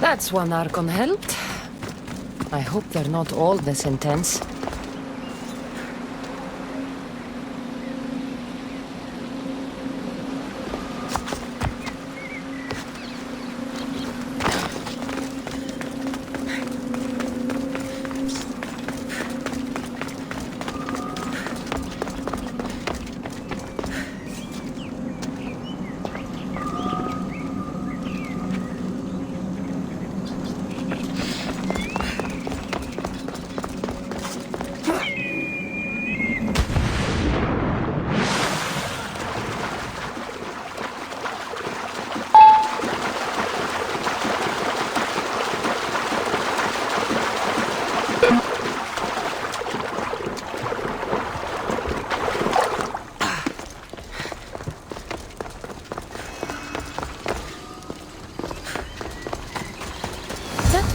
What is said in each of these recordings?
That's one Archon helped. I hope they're not all this intense.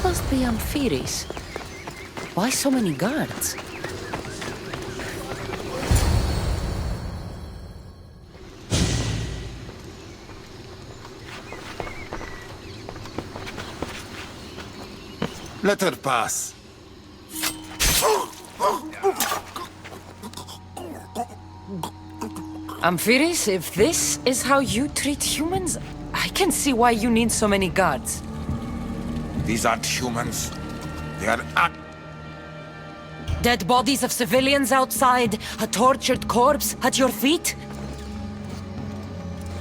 Must be Amphiris. Why so many guards? Let her pass. Amphiris, if this is how you treat humans, I can see why you need so many guards. These aren't humans. They are Dead bodies of civilians outside, a tortured corpse at your feet?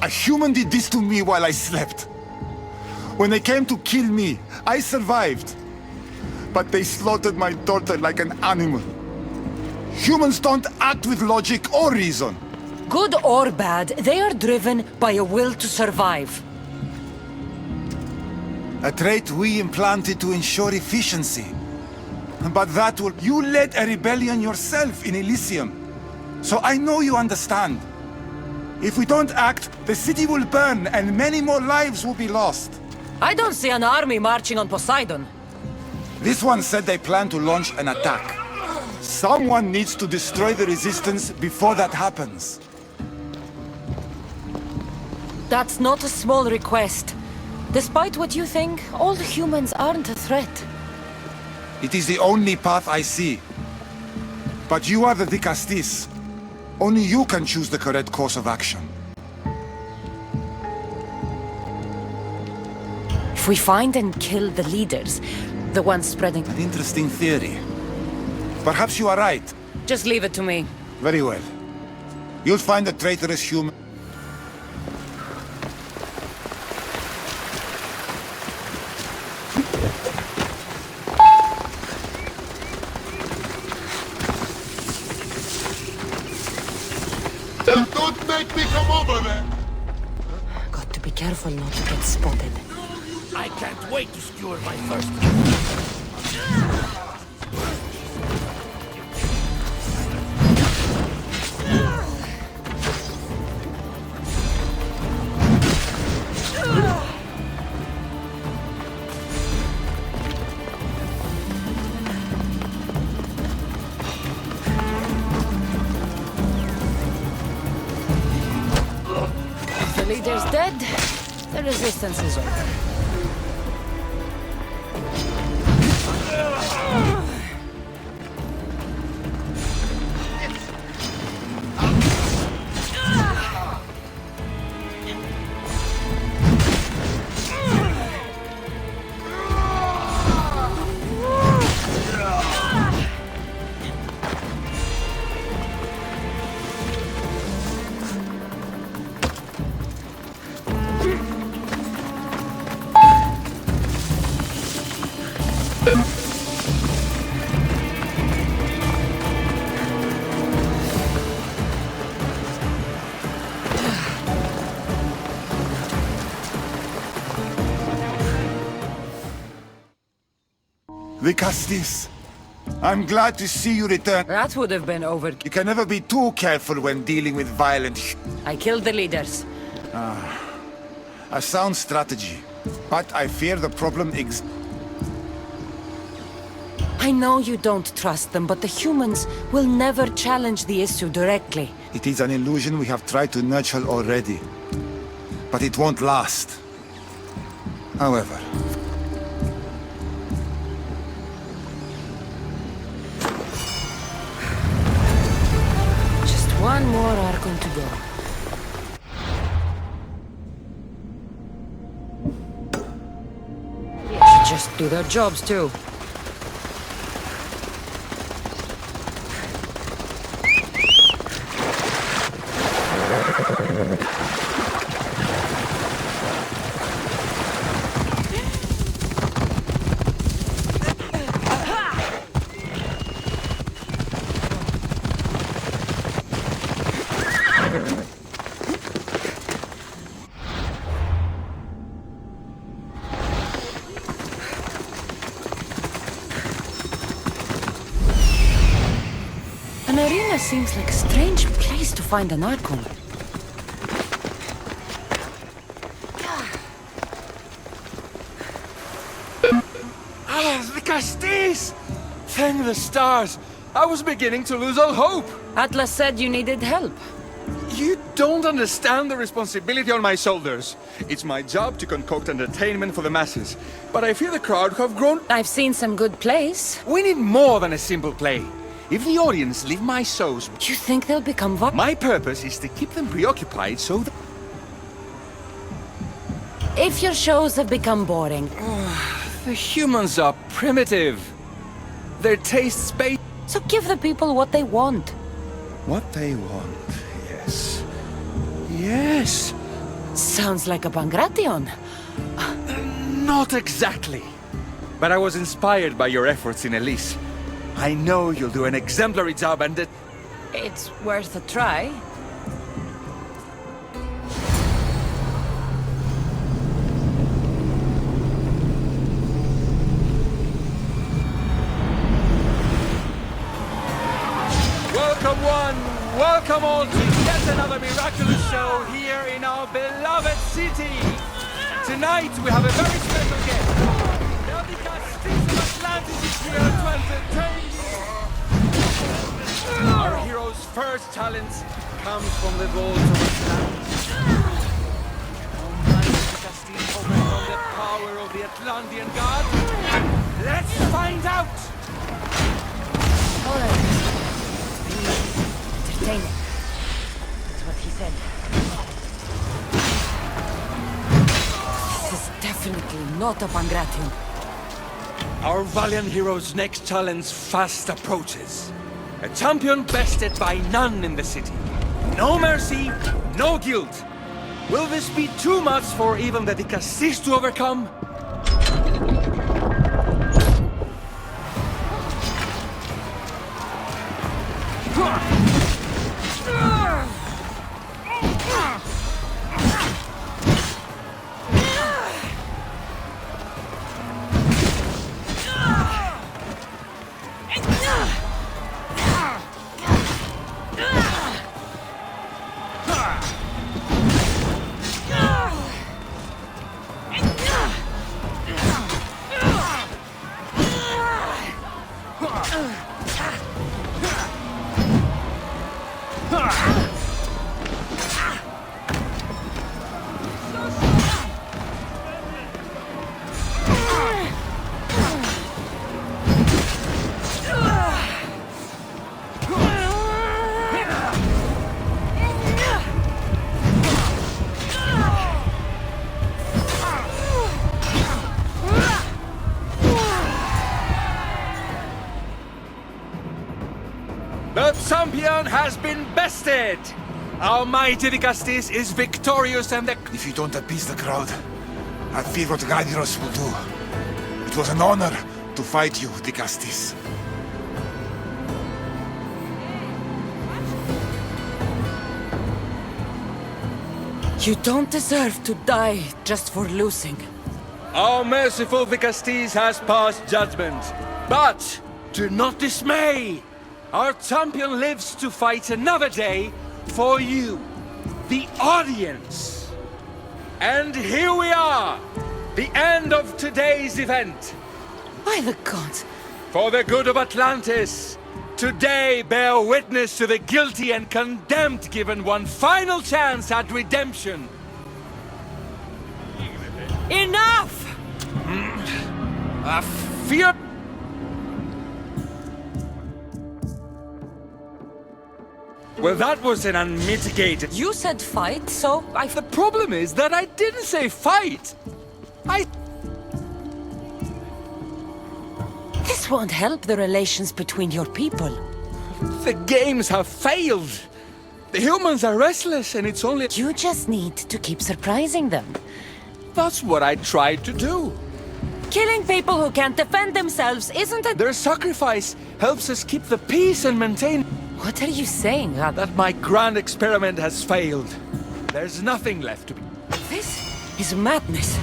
A human did this to me while I slept. When they came to kill me, I survived. But they slaughtered my daughter like an animal. Humans don't act with logic or reason. Good or bad, they are driven by a will to survive. A trait we implanted to ensure efficiency. But that will... You led a rebellion yourself in Elysium. So I know you understand. If we don't act, the city will burn and many more lives will be lost. I don't see an army marching on Poseidon. This one said they plan to launch an attack. Someone needs to destroy the resistance before that happens. That's not a small request. Despite what you think, all humans aren't a threat. It is the only path I see. But you are the Dicastis. Only you can choose the correct course of action. If we find and kill the leaders, the ones spreading... An interesting theory. Perhaps you are right. Just leave it to me. Very well. You'll find a traitorous human. Don't make me come over there! Got to be careful not to get spotted. I can't wait to skewer my first. The leader's dead. The resistance is over. Dicastis, I'm glad to see you return. That would have been over. You can never be too careful when dealing with violent... I killed the leaders. A sound strategy. But I fear the problem I know you don't trust them, but the humans will never challenge the issue directly. It is an illusion we have tried to nurture already. But it won't last. However, One more Archon to go. Should just do their jobs too. An arena seems like a strange place to find an Archon. Ah, the Castis! Thank the stars! I was beginning to lose all hope! Atlas said you needed help. You don't understand the responsibility on my shoulders. It's my job to concoct entertainment for the masses. But I fear the crowd have grown... I've seen some good plays. We need more than a simple play. If the audience leave my shows... You think they'll become My purpose is to keep them preoccupied so that... If your shows have become boring, The humans are primitive. Their tastes base... so give the people what they want. What they want, yes. Yes! Sounds like a Pangration. Not exactly. But I was inspired by your efforts in Elise. I know you'll do an exemplary job and that... It's worth a try. Welcome one, welcome all to yet another miraculous show here in our beloved city. Tonight we have a very special guest. The Castis of Atlantis is here to entertain you. Our hero's first talent comes from the vault of Atlantis. Almighty Castis overcome the power of the Atlantean god. Let's find out! All right. Entertaining. That's what he said. This is definitely not a Pangration. Our valiant hero's next challenge fast approaches. A champion bested by none in the city. No mercy, no guilt. Will this be too much for even the Castis to overcome? The champion has been bested! Our mighty Castis is victorious and the... If you don't appease the crowd, I fear what Gyros will do. It was an honor to fight you, the Castis. You don't deserve to die just for losing. Our merciful Castis has passed judgment. But do not dismay! Our champion lives to fight another day for you, the audience. And here we are, the end of today's event. By the gods, For the good of Atlantis, today bear witness to the guilty and condemned given one final chance at redemption. enough! Fear... Well, that was an unmitigated... You said fight, so The problem is that I didn't say fight. This won't help the relations between your people. The games have failed. The humans are restless, and it's only... You just need to keep surprising them. That's what I tried to do. Killing people who can't defend themselves isn't a... Their sacrifice helps us keep the peace and maintain... What are you saying, Rad? That my grand experiment has failed. There's nothing left to be... This is madness.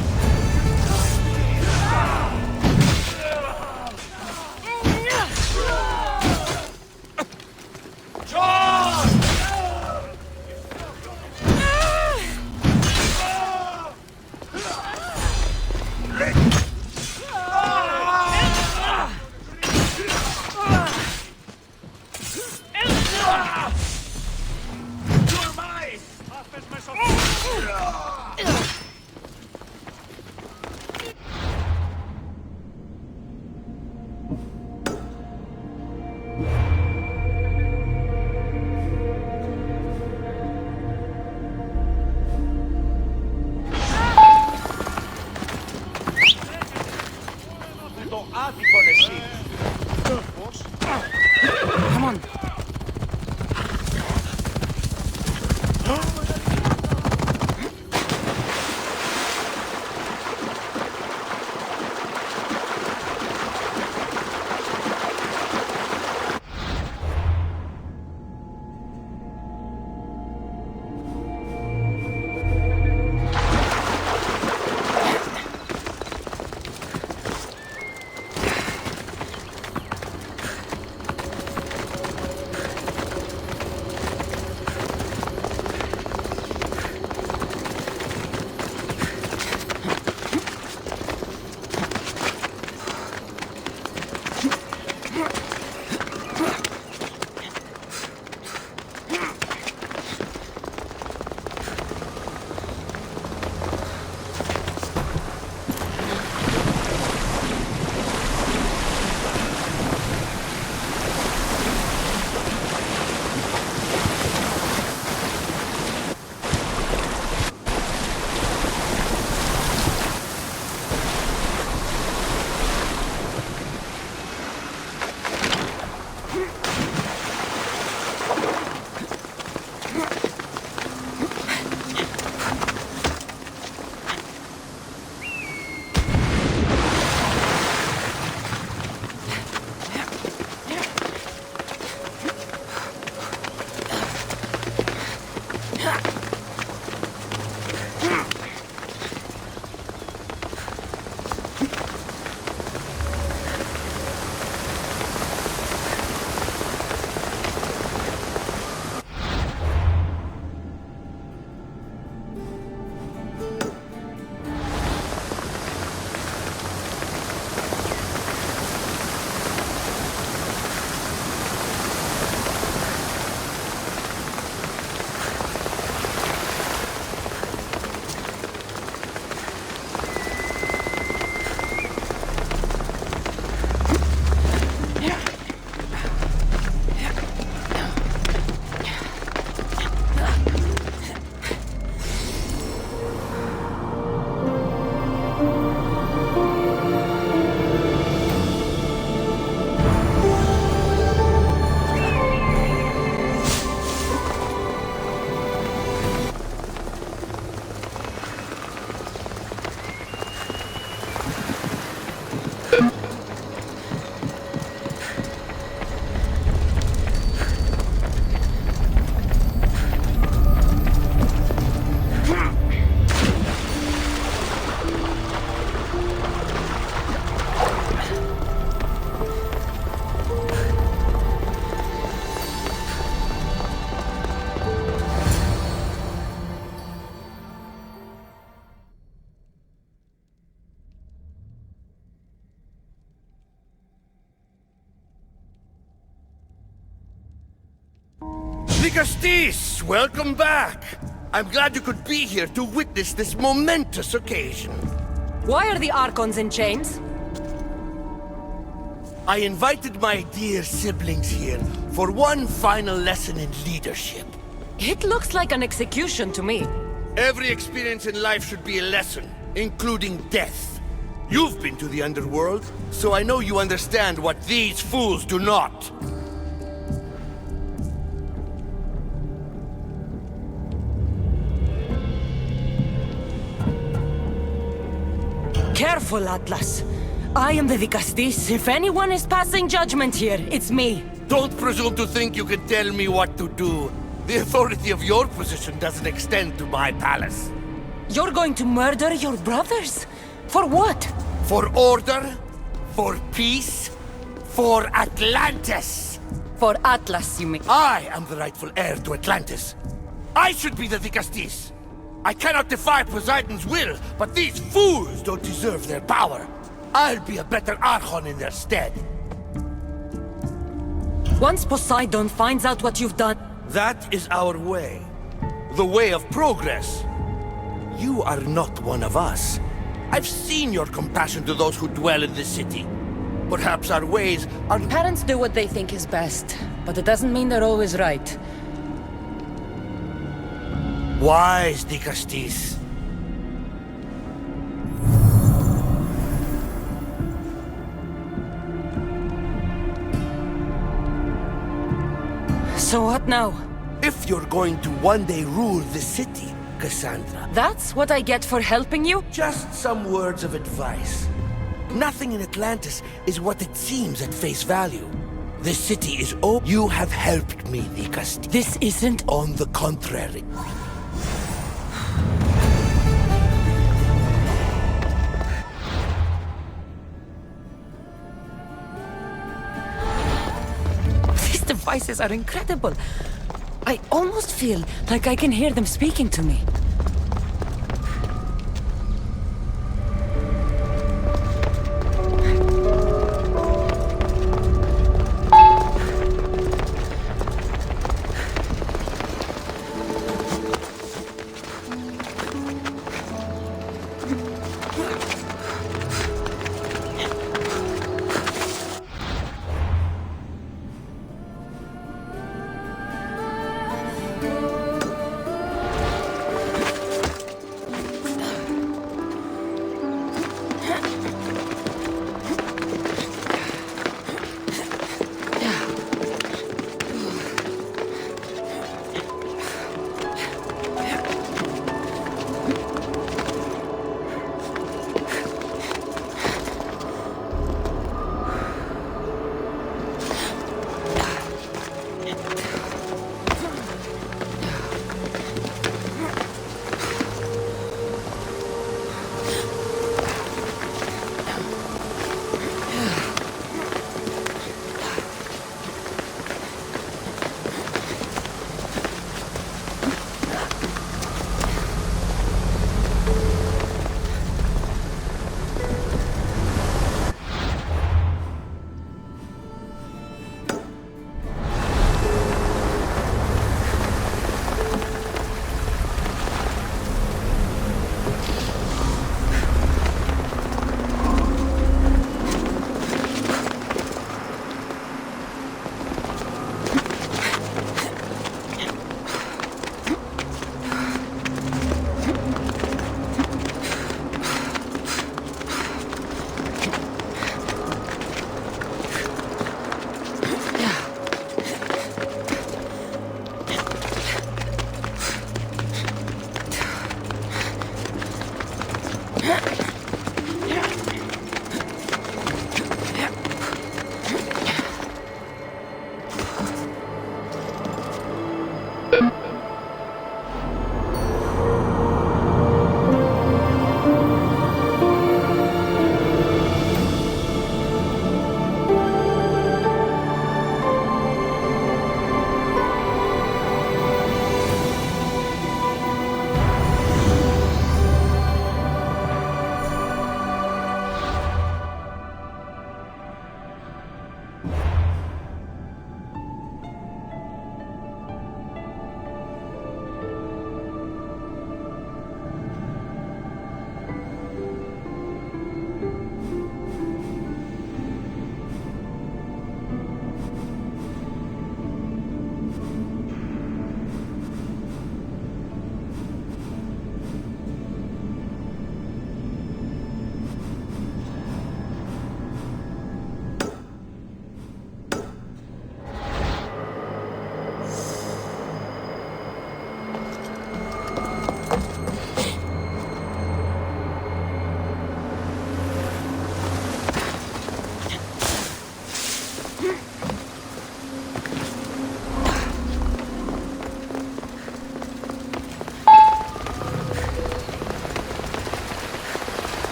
Come on. Vigastis, welcome back. I'm glad you could be here to witness this momentous occasion. Why are the Archons in chains? I invited my dear siblings here for one final lesson in leadership. It looks like an execution to me. Every experience in life should be a lesson, including death. You've been to the underworld, so I know you understand what these fools do not. Careful, Atlas. I am the Vicastis. If anyone is passing judgment here, it's me. Don't presume to think you can tell me what to do. The authority of your position doesn't extend to my palace. You're going to murder your brothers? For what? For order, for peace, for Atlantis. For Atlas, you mean? I am the rightful heir to Atlantis. I should be the Vicastis. I cannot defy Poseidon's will, but these fools don't deserve their power. I'll be a better Archon in their stead. Once Poseidon finds out what you've done... That is our way. The way of progress. You are not one of us. I've seen your compassion to those who dwell in this city. Perhaps our ways are... Parents do what they think is best, but it doesn't mean they're always right. Wise, Vicastis. So what now? If you're going to one day rule the city, Cassandra, That's what I get for helping you? just some words of advice. Nothing in Atlantis is what it seems at face value. The city is open. You have helped me, Vicastis. This isn't... On the contrary. These devices are incredible. I almost feel like I can hear them speaking to me.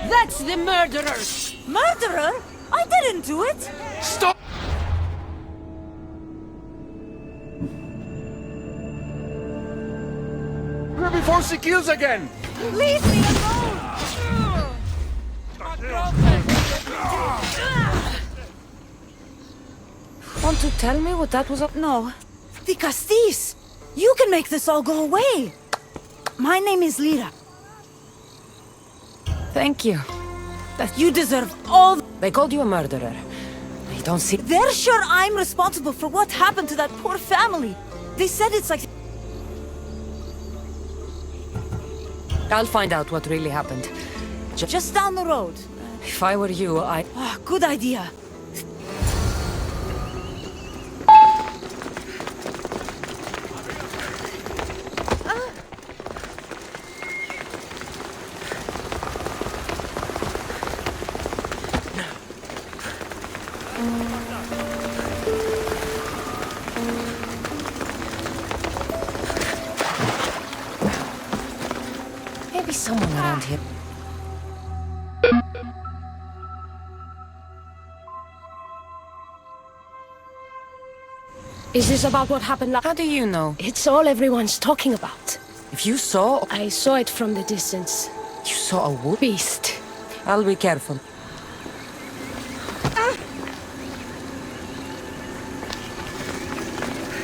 That's the murderer! Murderer? I didn't do it! Stop! Before she kills again! Leave me alone! Want to tell me what that was? No. The Castis! You can make this all go away! My name is Lyra. Thank you. You deserve all... They called you a murderer. I don't see... They're sure I'm responsible for what happened to that poor family. They said it's like... I'll find out what really happened. Just down the road. If I were you, Ah, good idea. Maybe someone around here. Is this about what happened last? How do you know? It's all everyone's talking about. If you saw... I saw it from the distance. You saw a wolf? Beast. I'll be careful.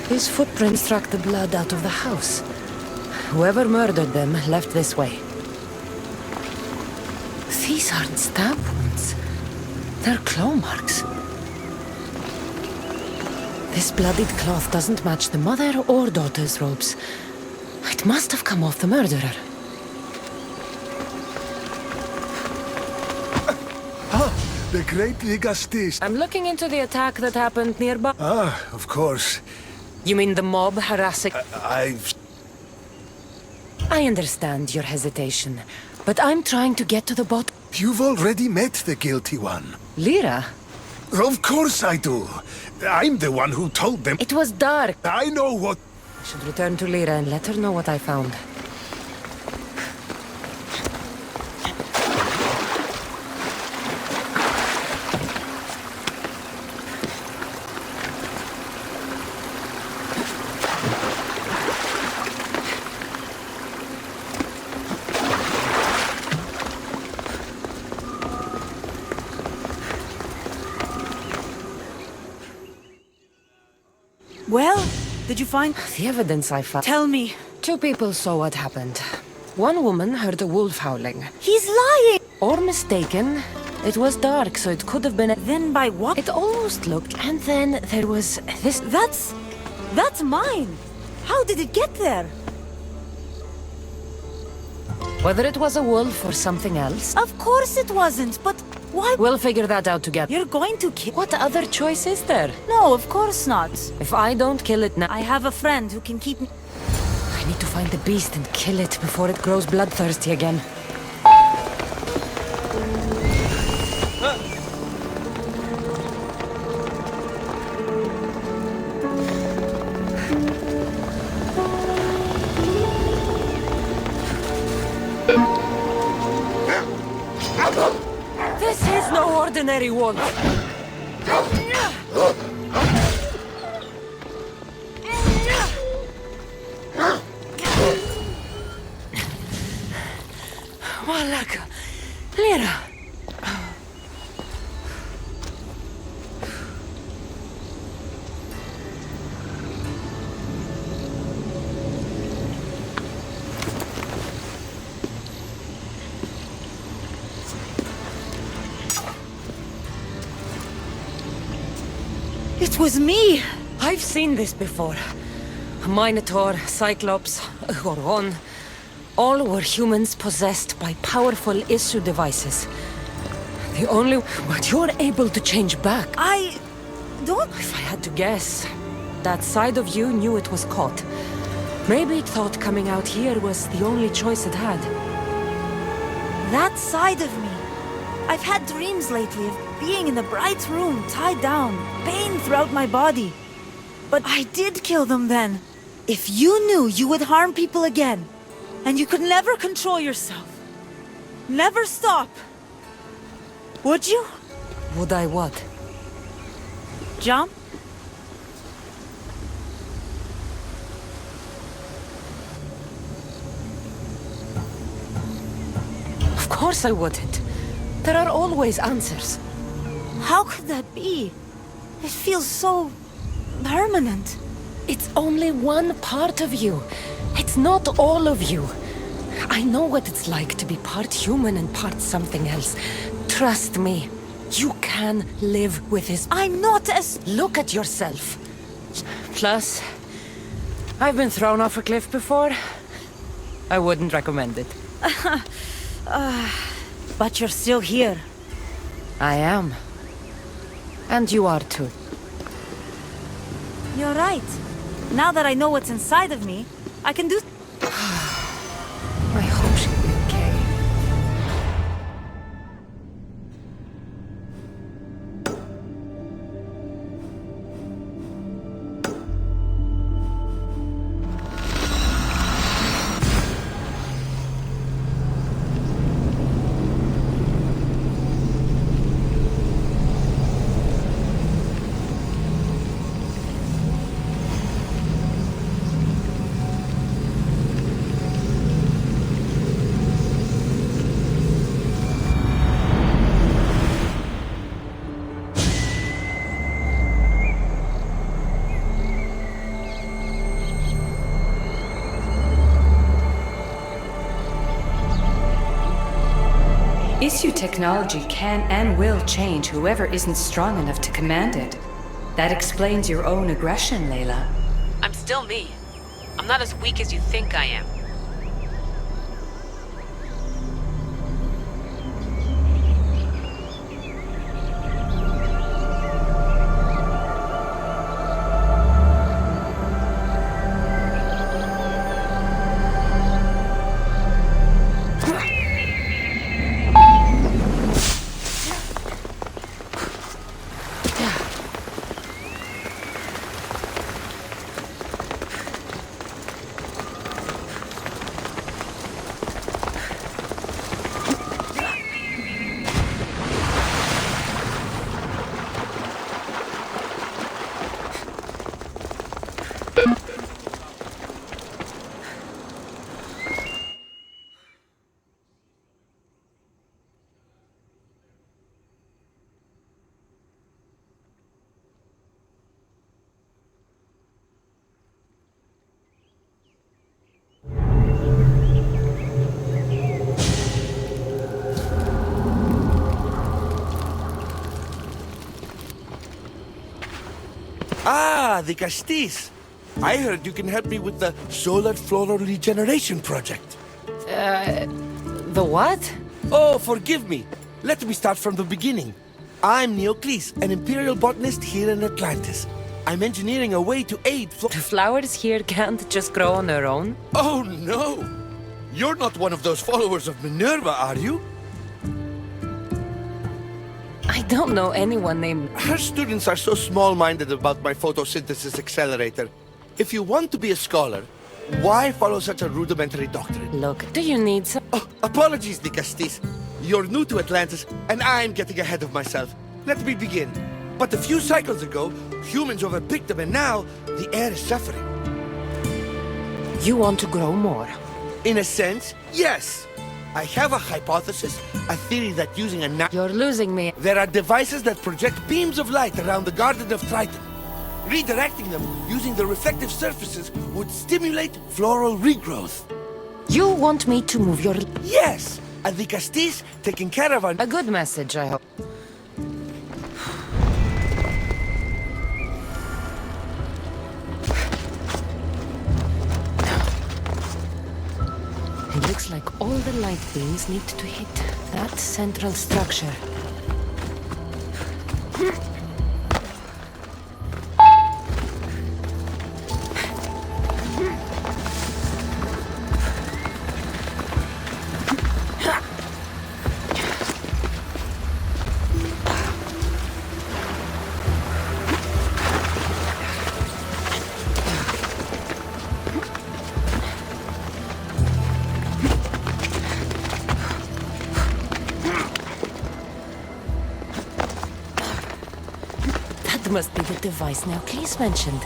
His footprints struck the blood out of the house. Whoever murdered them left this way. These aren't stab wounds. They're claw marks. This bloodied cloth doesn't match the mother or daughter's robes. It must have come off the murderer. The great Ligastis. I'm looking into the attack that happened nearby. Ah, of course. You mean the mob harassing... I've... I understand your hesitation, but I'm trying to get to the bottom. You've already met the guilty one. Lyra? Of course I do. I'm the one who told them. It was dark. I know what... I should return to Lyra and let her know what I found. Well, did you find... The evidence I found... Tell me. 2 people saw what happened. One woman heard a wolf howling. He's lying! Or mistaken. It was dark, so it could have been... Then by what? It almost looked, and then there was this... That's mine! How did it get there? Whether it was a wolf or something else... Of course it wasn't, but why... We'll figure that out together. You're going to kill... What other choice is there? No, of course not. If I don't kill it now... I have a friend who can keep me... I need to find the beast and kill it before it grows bloodthirsty again. This is no ordinary wolf. Malaka. Lyra. It was me! I've seen this before. A Minotaur, Cyclops, a Goron. All were humans possessed by powerful issue devices. The only... But you're able to change back. I... don't... If I had to guess, that side of you knew it was caught. Maybe it thought coming out here was the only choice it had. That side of me. I've had dreams lately of being in a bright room, tied down, pain throughout my body. But I did kill them then. If you knew you would harm people again, and you could never control yourself, never stop, Would you? Would I what? Jump? Of course I wouldn't. There are always answers. How could that be? It feels so... permanent. It's only one part of you. It's not all of you. I know what it's like to be part human and part something else. Trust me, you can live with this. I'm not as... Look at yourself. Plus, I've been thrown off a cliff before. I wouldn't recommend it. But you're still here. I am. And you are too. You're right. Now that I know what's inside of me, I can do... I hope she'll be okay. Issue technology can and will change whoever isn't strong enough to command it. That explains your own aggression, Layla. I'm still me. I'm not as weak as you think I am. Ah, the Castis. I heard you can help me with the solar floral regeneration project. The what? Oh, forgive me. Let me start from the beginning. I'm Neocles, an imperial botanist here in Atlantis. I'm engineering a way to aid The flowers here can't just grow on their own? Oh, no! You're not one of those followers of Minerva, are you? I don't know anyone named... Her students are so small-minded about my photosynthesis accelerator. If you want to be a scholar, why follow such a rudimentary doctrine? Look, do you need some... Oh, apologies, the Castis. You're new to Atlantis, and I'm getting ahead of myself. Let me begin. But a few cycles ago, humans overpicked them, and now the air is suffering. You want to grow more? In a sense, yes. I have a hypothesis, a theory that using a... You're losing me. There are devices that project beams of light around the Garden of Triton. Redirecting them using the reflective surfaces would stimulate floral regrowth. You want me to move your... Yes! And the Castis taking care of our... A good message, I hope. It looks like all the light beams need to hit that central structure. It must be the device Neocles mentioned.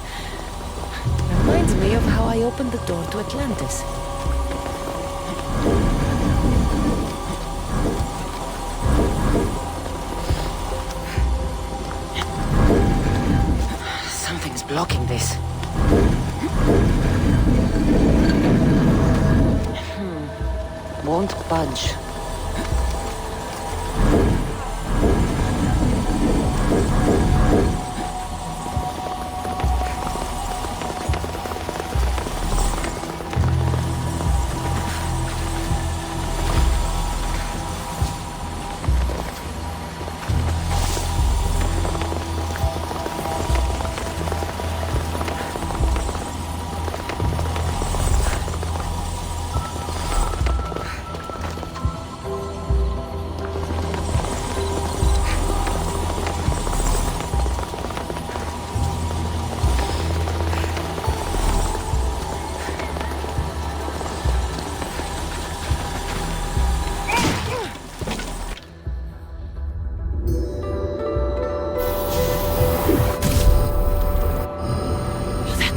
Reminds me of how I opened the door to Atlantis. Something's blocking this. Won't budge.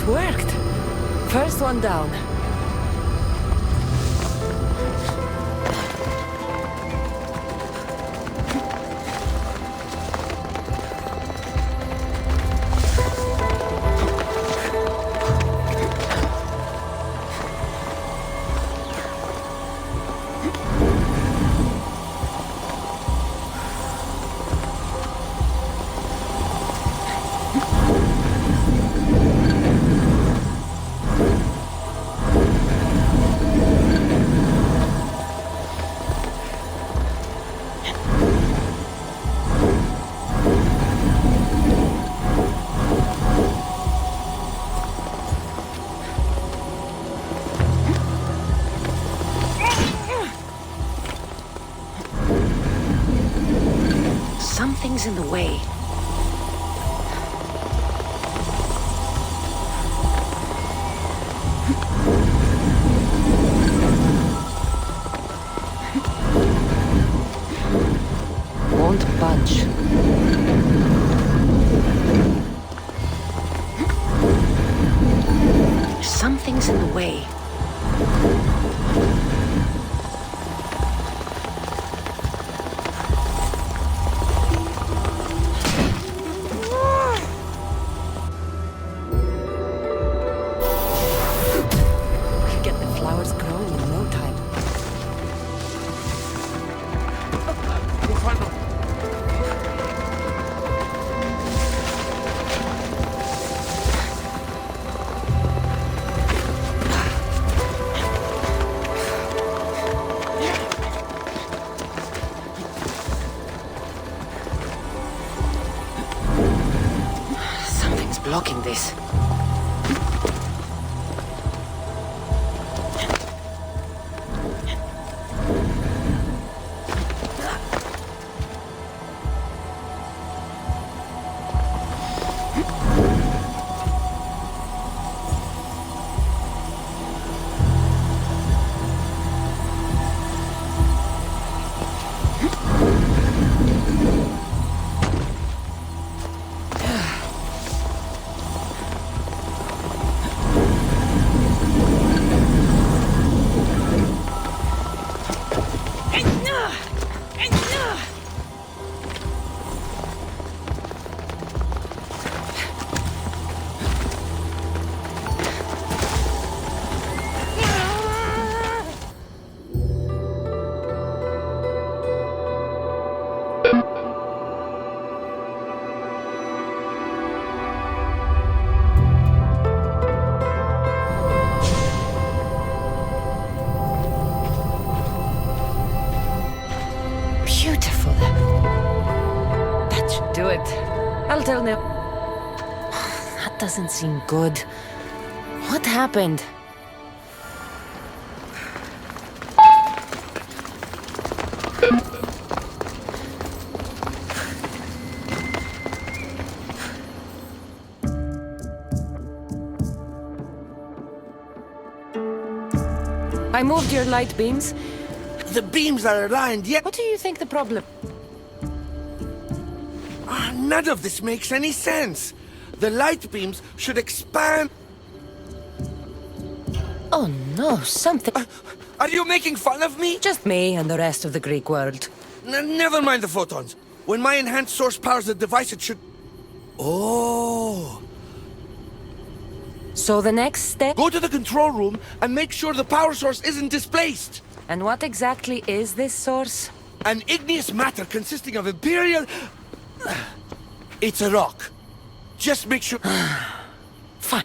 Worked. First one down. Something's in the way. Won't budge. Something's in the way. Blocking this. Do it. I'll tell Nip. That doesn't seem good. What happened? I moved your light beams. The beams are aligned, yet... What do you think the problem? None of this makes any sense. The light beams should expand... Oh no, something... Are you making fun of me? Just me and the rest of the Greek world. Never mind the photons. When my enhanced source powers the device, it should... Oh... So the next step... Go to the control room and make sure the power source isn't displaced. And what exactly is this source? An igneous matter consisting of Imperial... It's a rock. Just make sure... Fine.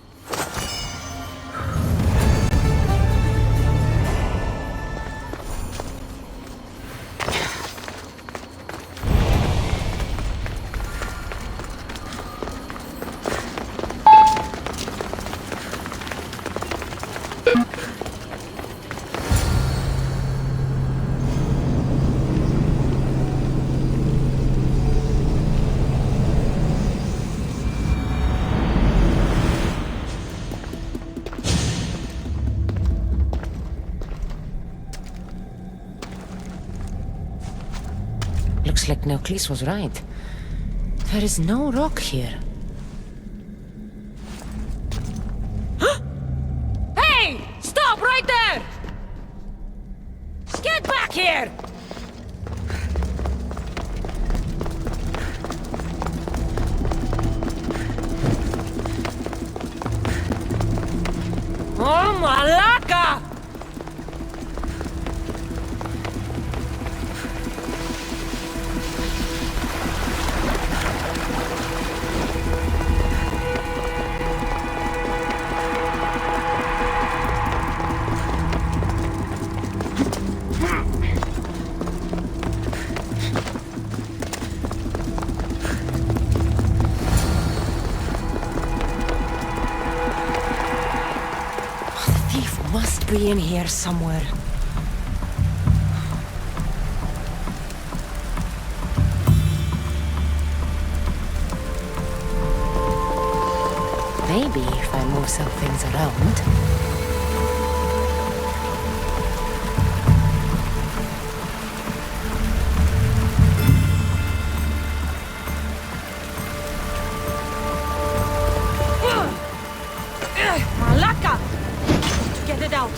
Looks like Neoclis was right. There is no rock here. Hey! Stop right there! Get back here! Oh, Malaka! Must be in here somewhere. Maybe if I move some things around. Malaka! Get it out.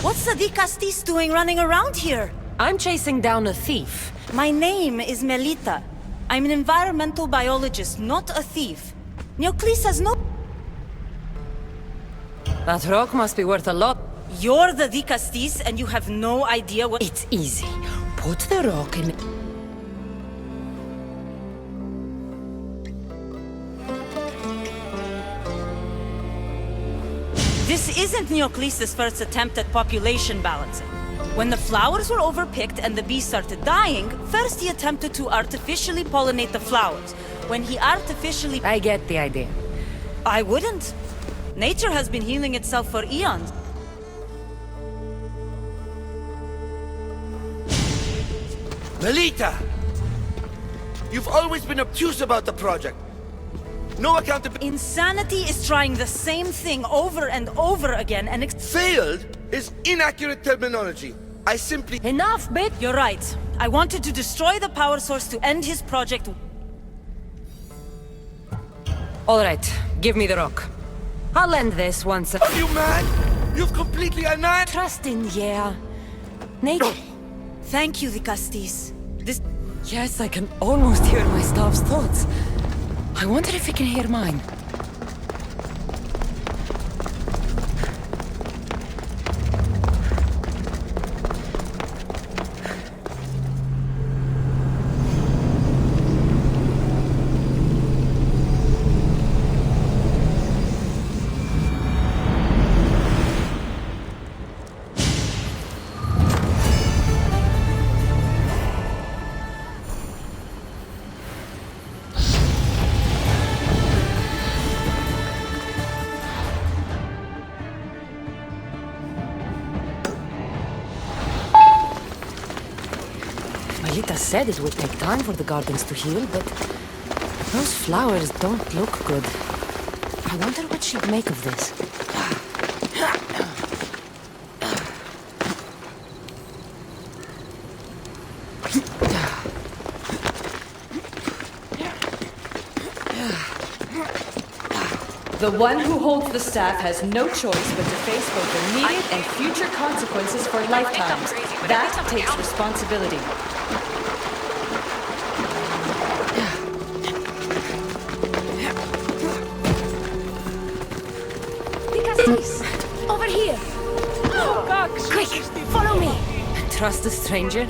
What's the Dicastis doing running around here? I'm chasing down a thief. My name is Melita. I'm an environmental biologist, not a thief. Neoclis has no... That rock must be worth a lot. You're the Dicastis and you have no idea what... It's easy. Put the rock in... This isn't Neoclis' first attempt at population balancing. When the flowers were overpicked and the bees started dying, first he attempted to artificially pollinate the flowers. When he artificially... I get the idea. I wouldn't. Nature has been healing itself for eons. Melita! You've always been obtuse about the project. No accountability. Insanity is trying the same thing over and over again and Failed is inaccurate terminology. I simply... Enough, bitch! You're right. I wanted to destroy the power source to end his project. All right, give me the rock. I'll end this once... Are you mad? You've completely annihilated... Trust in, yeah. Nature... Thank you, Dicastis. This... Yes, I can almost hear my staff's thoughts. I wonder if he can hear mine. Melita said it would take time for the gardens to heal, but those flowers don't look good. I wonder what she'd make of this. The one who holds the staff has no choice but to face both immediate and future consequences for lifetimes. That takes responsibility. Over here! Quick, follow me! Trust a stranger?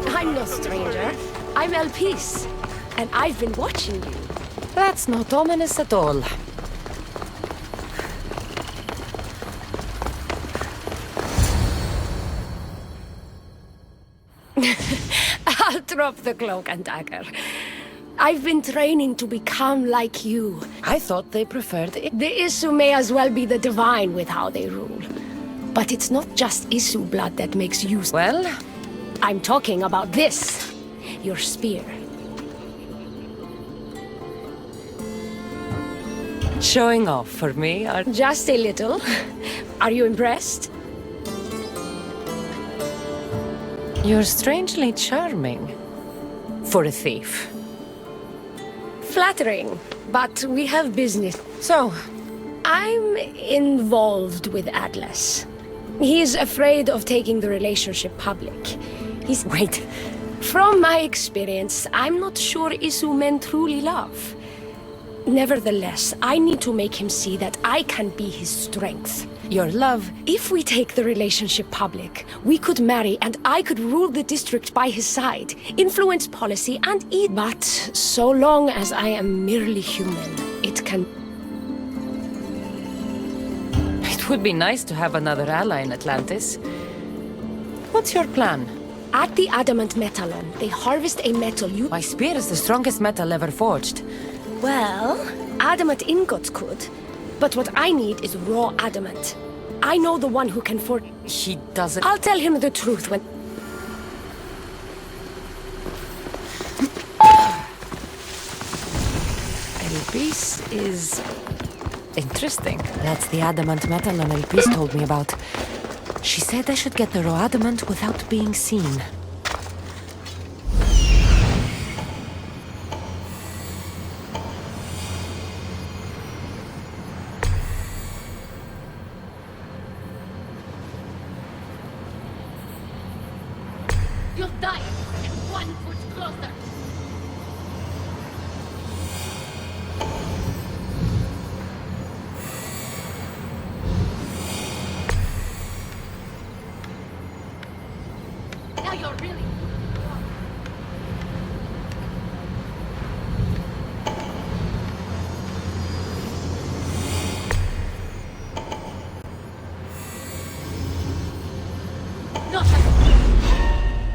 I'm no stranger. I'm Elpis, and I've been watching you. That's not ominous at all. I'll drop the cloak and dagger. I've been training to become like you. I thought they preferred it. The Isu may as well be the divine with how they rule. But it's not just Isu blood that makes you... Well? I'm talking about this. Your spear. Showing off for me, are... Just a little. Are you impressed? You're strangely charming. For a thief. Flattering, but we have business. So, I'm involved with Atlas. He's afraid of taking the relationship public. He's... wait. From my experience, I'm not sure Isu men truly love. Nevertheless, I need to make him see that I can be his strength. Your love... If we take the relationship public, we could marry and I could rule the district by his side, influence policy and eat. But so long as I am merely human, it can... It would be nice to have another ally in Atlantis. What's your plan? At the Adamant Metallon, they harvest a metal you... My spear is the strongest metal ever forged. Well, adamant ingots could. But what I need is raw adamant. I know the one who can forge... He doesn't... I'll tell him the truth when... Elpis is... interesting. That's the adamant metal Elpis told me about. She said I should get the raw adamant without being seen. You'll die and 1 foot closer. Now you're really... No,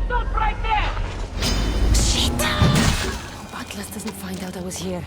stop right there! Shit! Hope Atlas doesn't find out I was here.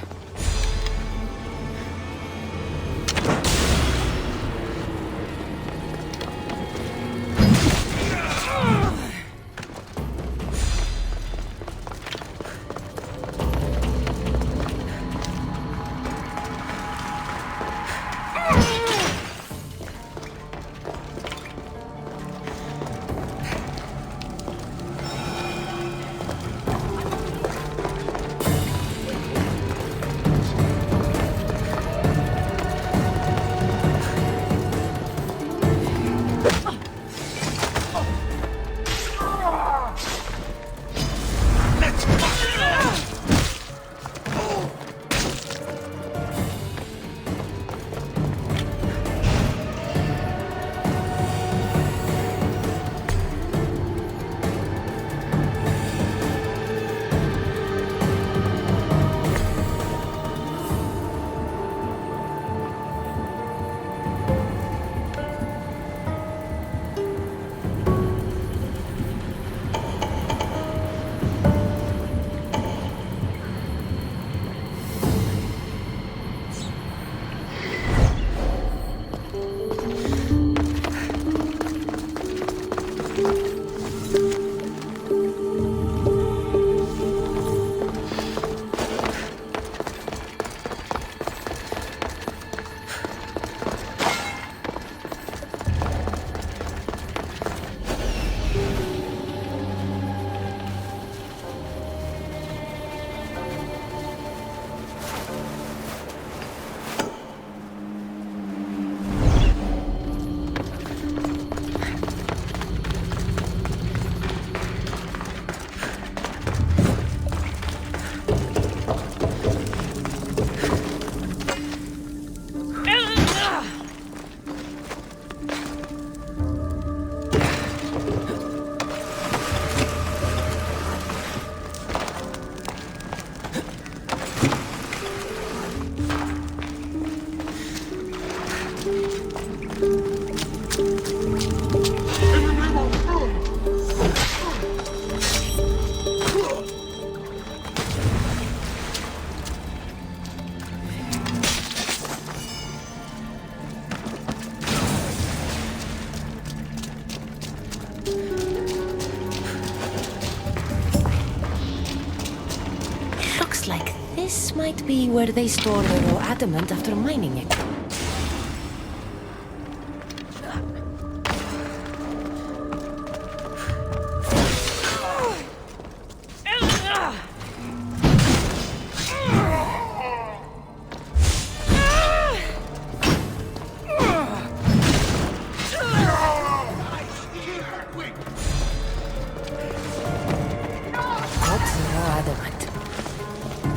like this might be where they store the raw adamant after mining it.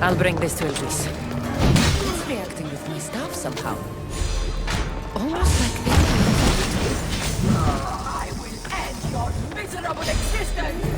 I'll bring this to Elvis. It's reacting with my staff somehow. Almost like this. I will end your miserable existence!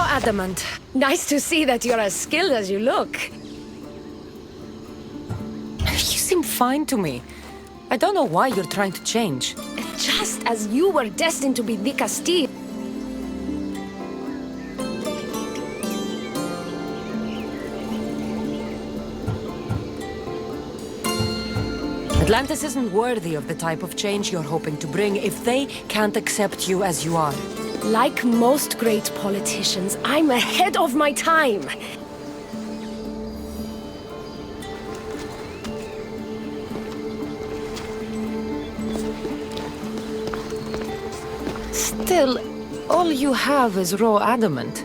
Adamant. Nice to see that you're as skilled as you look. You seem fine to me. I don't know why you're trying to change. Just as you were destined to be the Castile. Atlantis isn't worthy of the type of change you're hoping to bring if they can't accept you as you are. Like most great politicians, I'm ahead of my time. Still, all you have is raw adamant.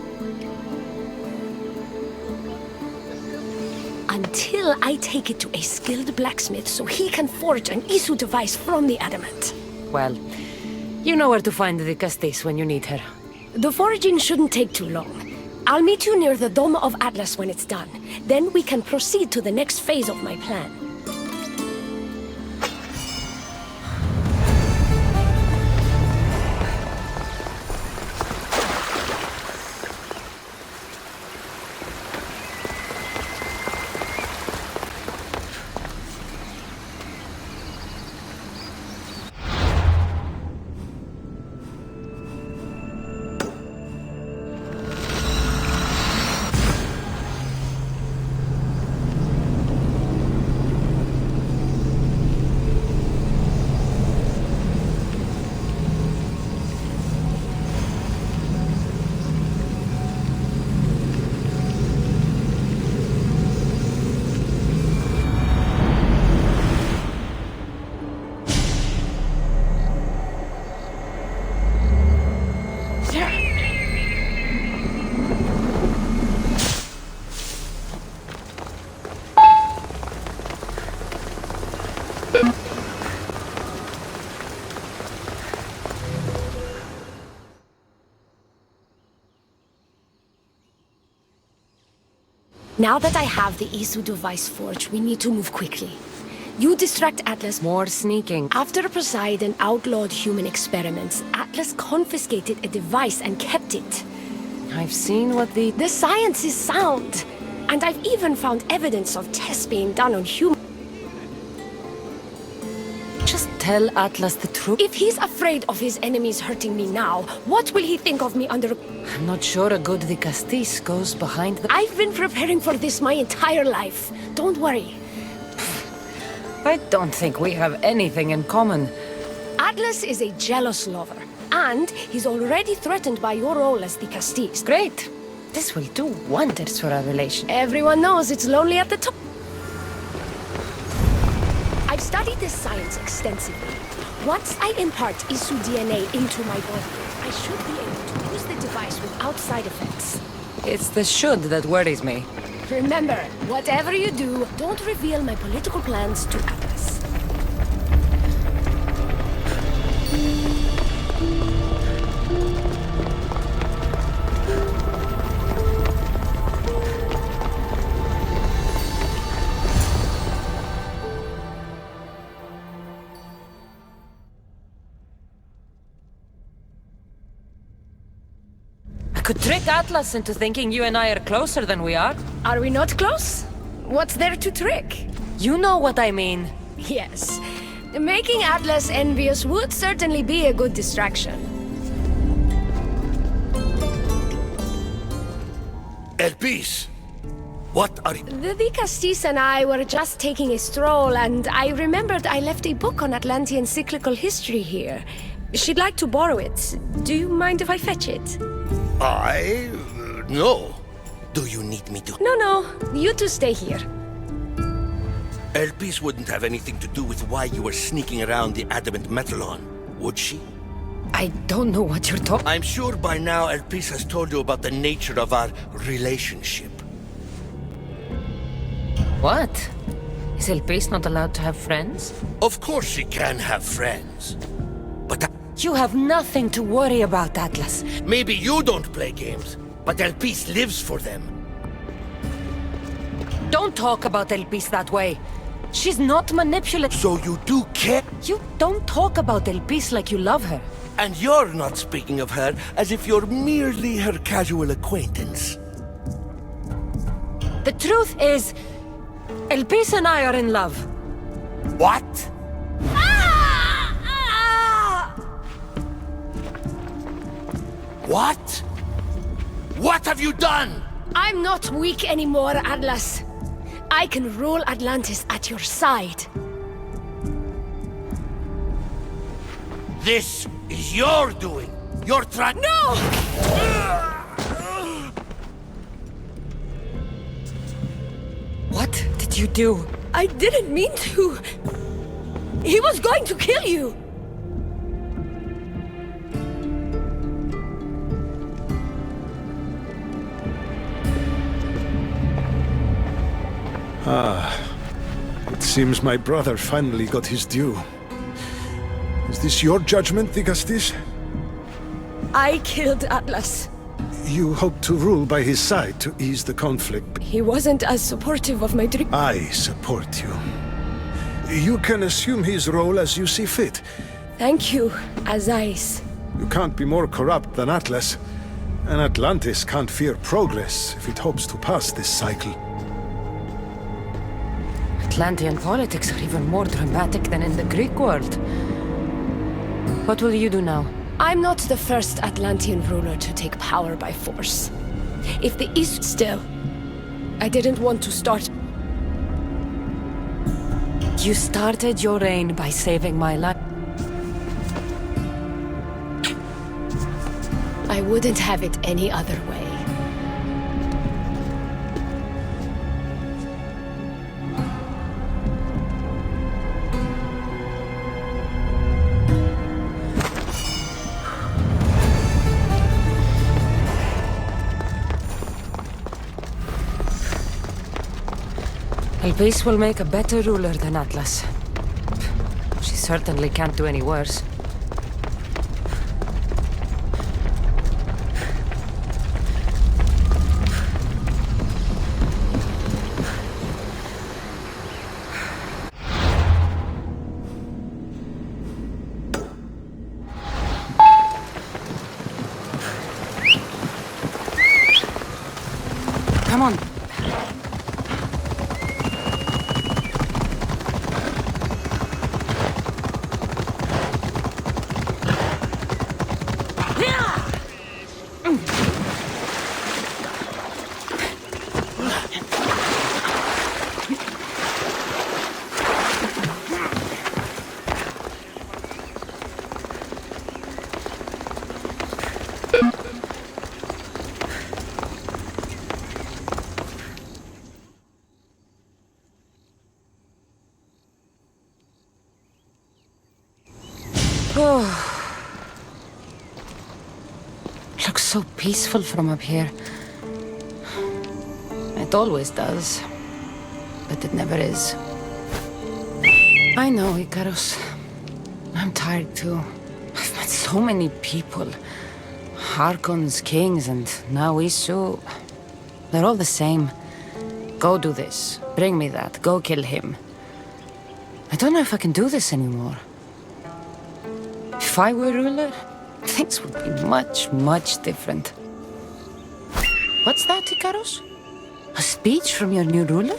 Until I take it to a skilled blacksmith so he can forge an issue device from the adamant. Well, you know where to find the Castis when you need her. The foraging shouldn't take too long. I'll meet you near the Dome of Atlas when it's done. Then we can proceed to the next phase of my plan. Now that I have the Isu device forged, we need to move quickly. You distract Atlas. More sneaking. After Poseidon outlawed human experiments, Atlas confiscated a device and kept it. I've seen what the... The science is sound, and I've even found evidence of tests being done on humans. Just tell Atlas the truth. If he's afraid of his enemies hurting me now, what will he think of me under... I'm not sure a good Vicastis goes behind the... I've been preparing for this my entire life. Don't worry. I don't think we have anything in common. Atlas is a jealous lover, and he's already threatened by your role as the Castis. Great. This will do wonders for our relation. Everyone knows it's lonely at the top. I've studied this science extensively. Once I impart Isu DNA into my body, I should be able to use the device without side effects. It's the should that worries me. Remember, whatever you do, don't reveal my political plans to Atlas. I could trick Atlas into thinking you and I are closer than we are. Are we not close? What's there to trick? You know what I mean. Yes. Making Atlas envious would certainly be a good distraction. Elpis! What are you... The Vicastis and I were just taking a stroll, and I remembered I left a book on Atlantean cyclical history here. She'd like to borrow it. Do you mind if I fetch it? No. Do you need me to... No. You two stay here. Elpis wouldn't have anything to do with why you were sneaking around the adamant Metallon, would she? I don't know what you're talking... I'm sure by now Elpis has told you about the nature of our relationship. What? Is Elpis not allowed to have friends? Of course she can have friends. But you have nothing to worry about, Atlas. Maybe you don't play games, but Elpis lives for them. Don't talk about Elpis that way. She's not manipulative. So you do care? You don't talk about Elpis like you love her. And you're not speaking of her as if you're merely her casual acquaintance. The truth is, Elpis and I are in love. What? What? What have you done? I'm not weak anymore, Atlas. I can rule Atlantis at your side. This is your doing. You're trying... No! What did you do? I didn't mean to. He was going to kill you. It seems my brother finally got his due. Is this your judgment, Vicastis? I killed Atlas. You hope to rule by his side to ease the conflict. He wasn't as supportive of my dream. I support you. You can assume his role as you see fit. Thank you, Azais. You can't be more corrupt than Atlas. And Atlantis can't fear progress if it hopes to pass this cycle. Atlantean politics are even more dramatic than in the Greek world. What will you do now? I'm not the first Atlantean ruler to take power by force. If the East still... I didn't want to start... You started your reign by saving my life. I wouldn't have it any other way. Elpis will make a better ruler than Atlas. She certainly can't do any worse. Come on. Looks so peaceful from up here. It always does. But it never is. I know, Icarus. I'm tired too. I've met so many people. Archons, kings, and now Isu. They're all the same. Go do this. Bring me that. Go kill him. I don't know if I can do this anymore. If I were ruler, things would be much, much different. What's that, Icarus? A speech from your new ruler?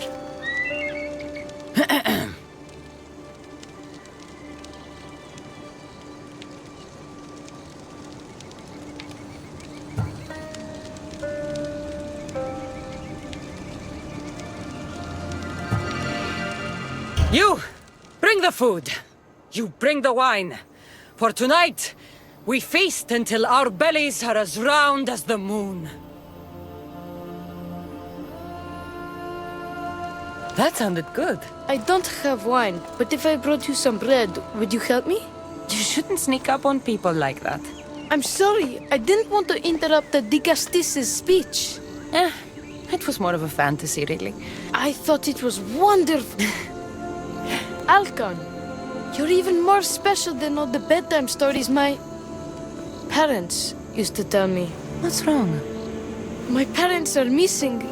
You! Bring the food! You bring the wine! For tonight, we feast until our bellies are as round as the moon. That sounded good. I don't have wine, but if I brought you some bread, would you help me? You shouldn't sneak up on people like that. I'm sorry, I didn't want to interrupt the Dicastis' speech. It was more of a fantasy, really. I thought it was wonderful. Alcon, you're even more special than all the bedtime stories my parents used to tell me. What's wrong? My parents are missing.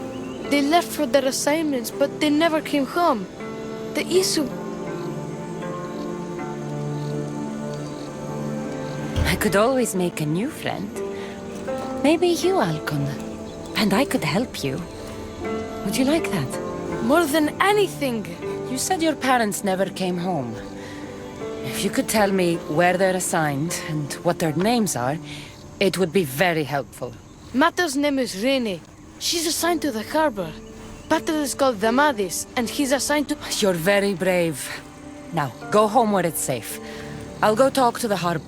They left for their assignments, but they never came home. The Isu... I could always make a new friend. Maybe you, Alcon. And I could help you. Would you like that? More than anything. You said your parents never came home. If you could tell me where they're assigned and what their names are, it would be very helpful. Mata's name is Rene. She's assigned to the harbor. Pater is called Damadis, and he's assigned to... You're very brave. Now, go home where it's safe. I'll go talk to the harbor.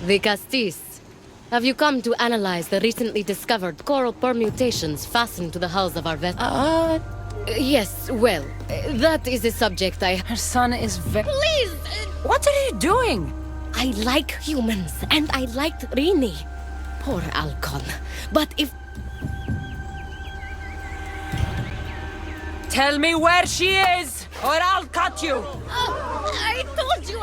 Dicastis, have you come to analyze the recently discovered coral permutations fastened to the hulls of our vessel? Yes, well, that is a subject Her son is Please! What are you doing? I like humans, and I liked Rini. Poor Alcon. But if... Tell me where she is, or I'll cut you! I told you,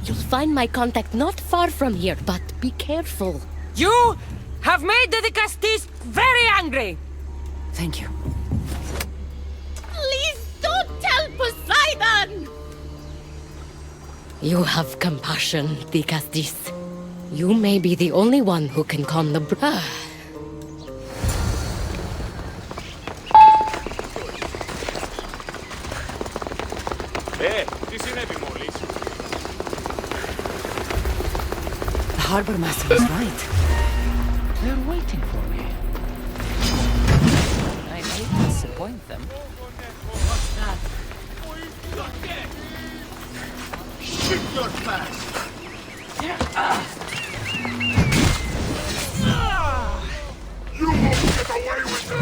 You'll find my contact not far from here, but be careful. You have made the Dicastis very angry! Thank you. Please don't tell Poseidon! You have compassion, Dicastis. You may be the only one who can calm the... The harbor master was right. They're waiting for me. I hate to disappoint them. What's that? Shit your fast! You won't get away with it!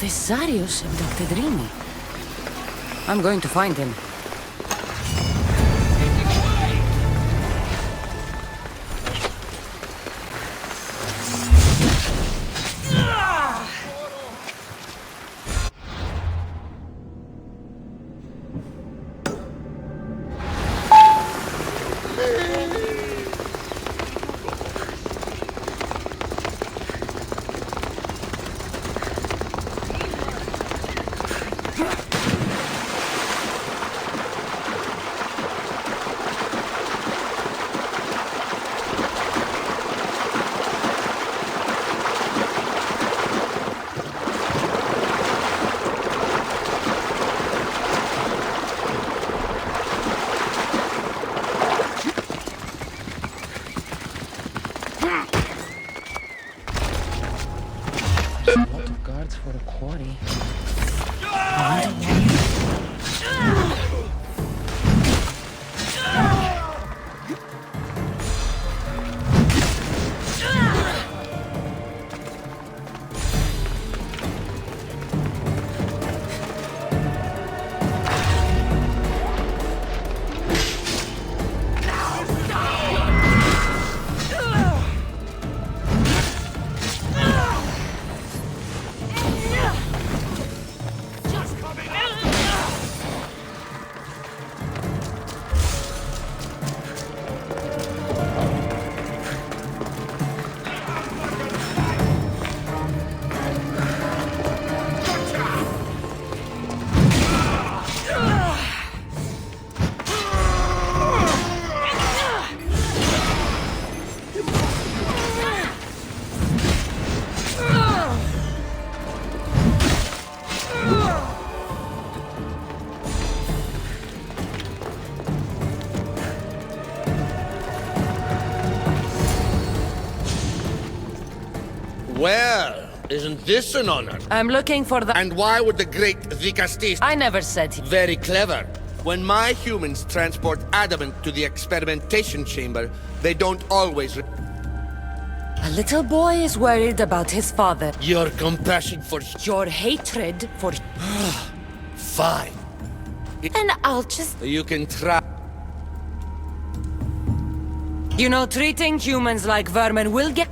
this Zarius abducted Rini. I'm going to find him. For a quarry. Well, isn't this an honor? I'm looking for the... And why would the great Vicastis... I never said... Very clever. When my humans transport adamant to the experimentation chamber, they don't always... A little boy is worried about his father. Your compassion for... Your hatred for... Fine. And I'll just... You can try... You know, treating humans like vermin will get...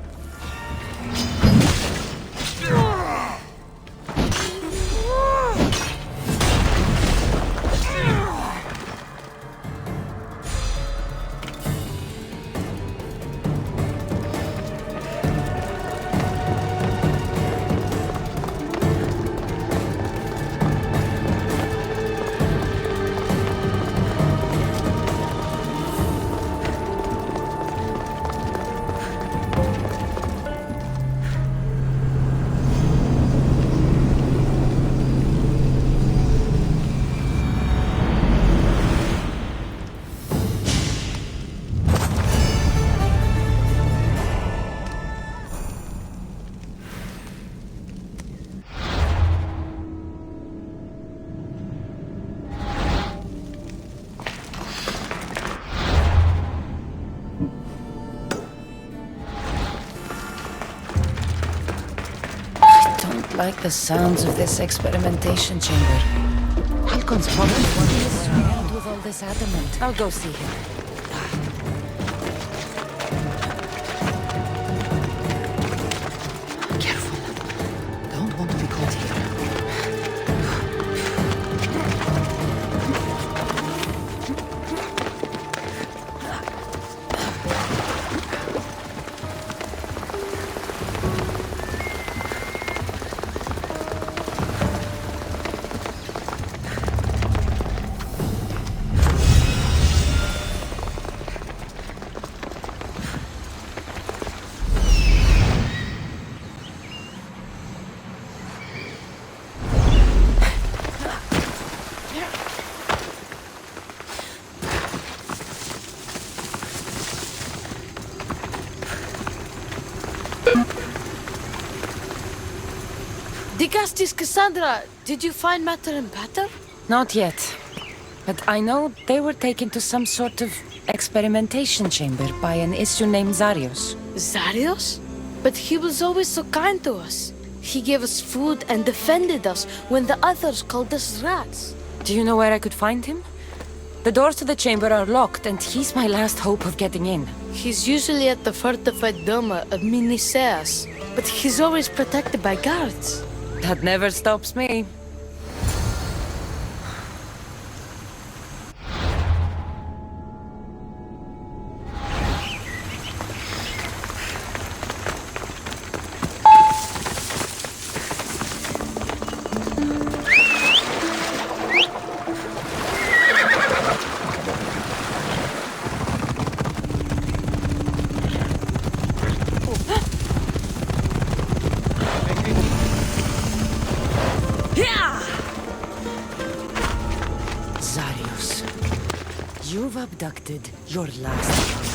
like the sounds of this experimentation chamber. Halcon's probably wanting us to end with all this adamant. I'll go see him. Careful. Don't want to be caught here. Digastis Cassandra, did you find Matter and Pater? Not yet. But I know they were taken to some sort of experimentation chamber by an issue named Zarius. Zarius? But he was always so kind to us. He gave us food and defended us when the others called us rats. Do you know where I could find him? The doors to the chamber are locked, and he's my last hope of getting in. He's usually at the fortified Doma of Miniseas, but he's always protected by guards. That never stops me. Zarius, you've abducted your last child.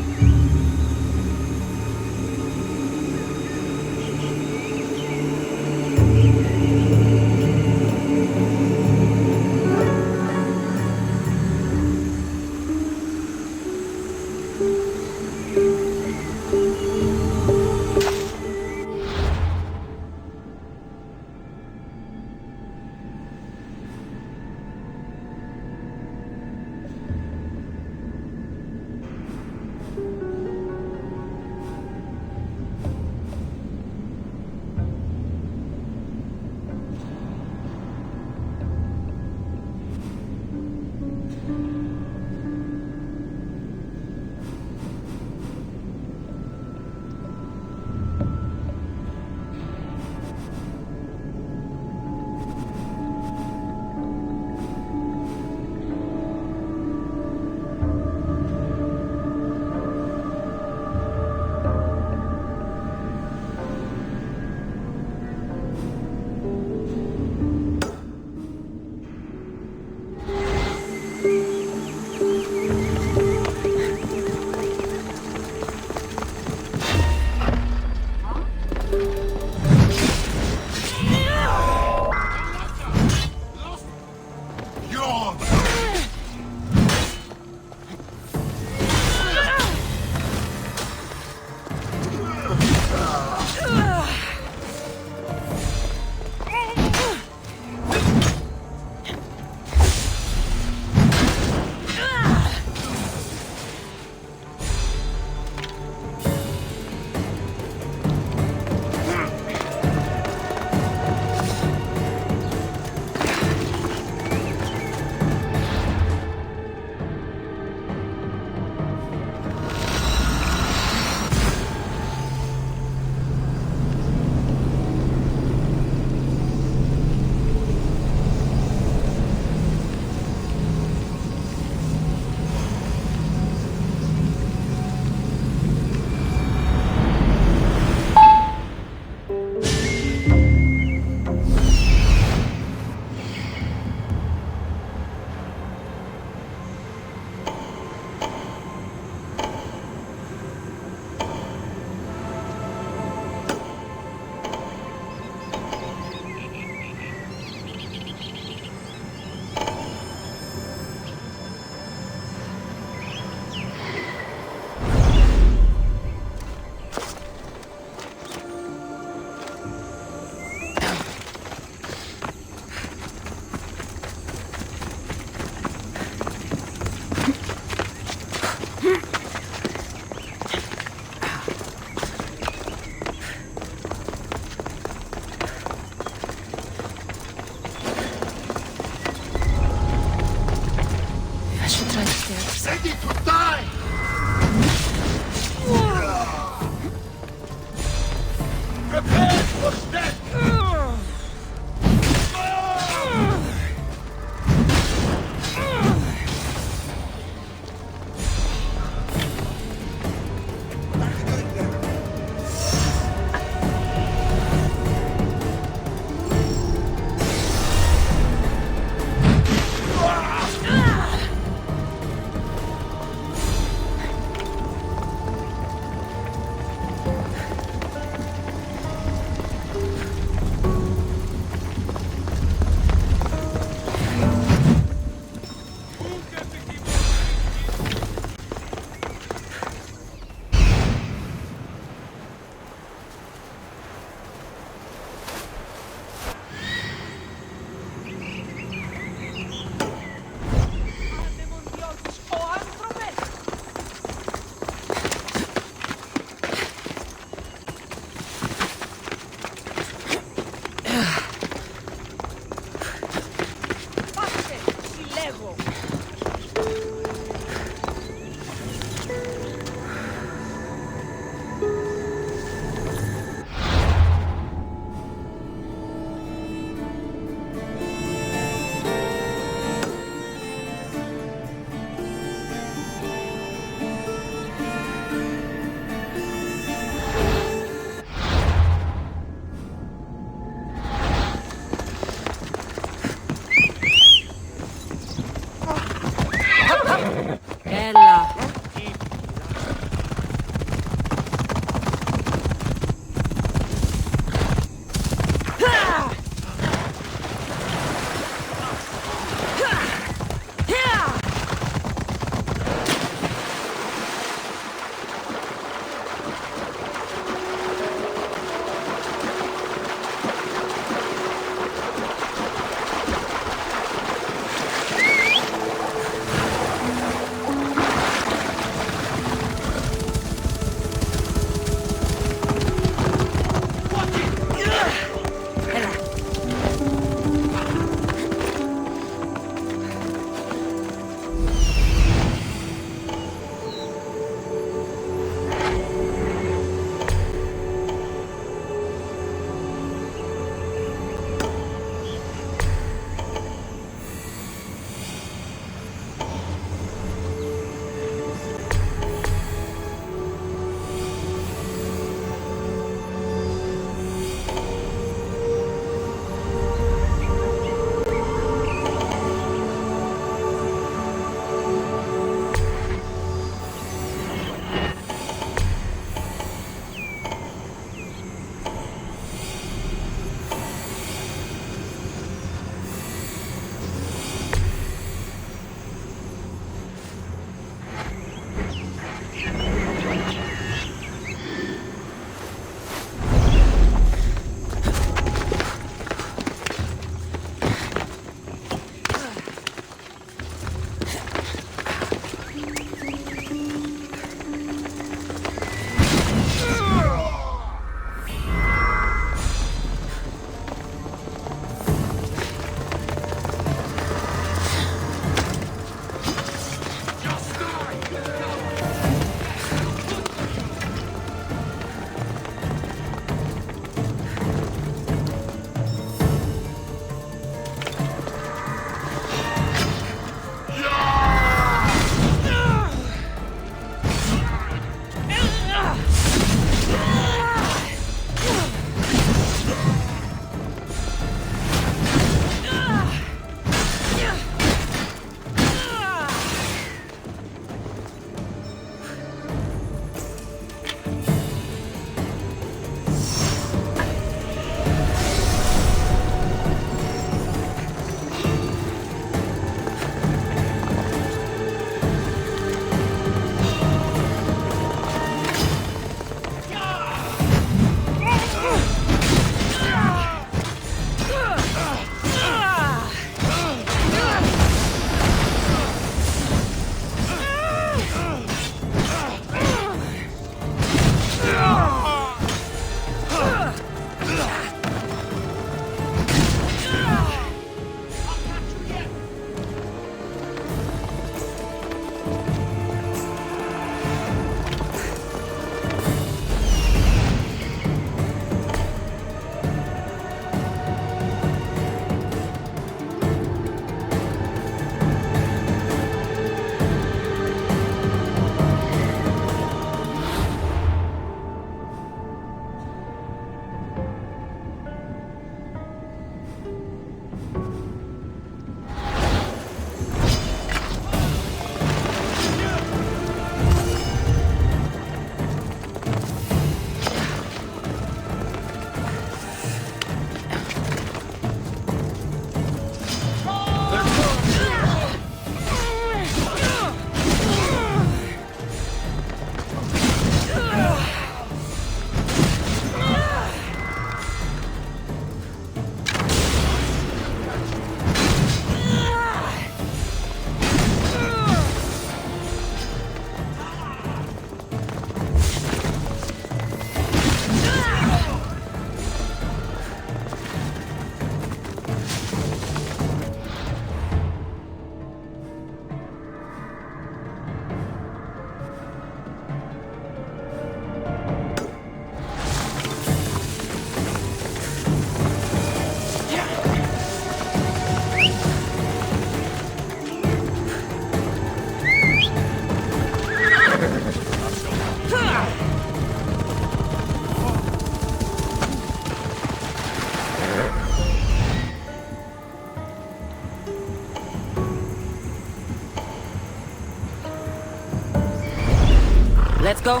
Let's go.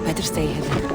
Better stay hidden.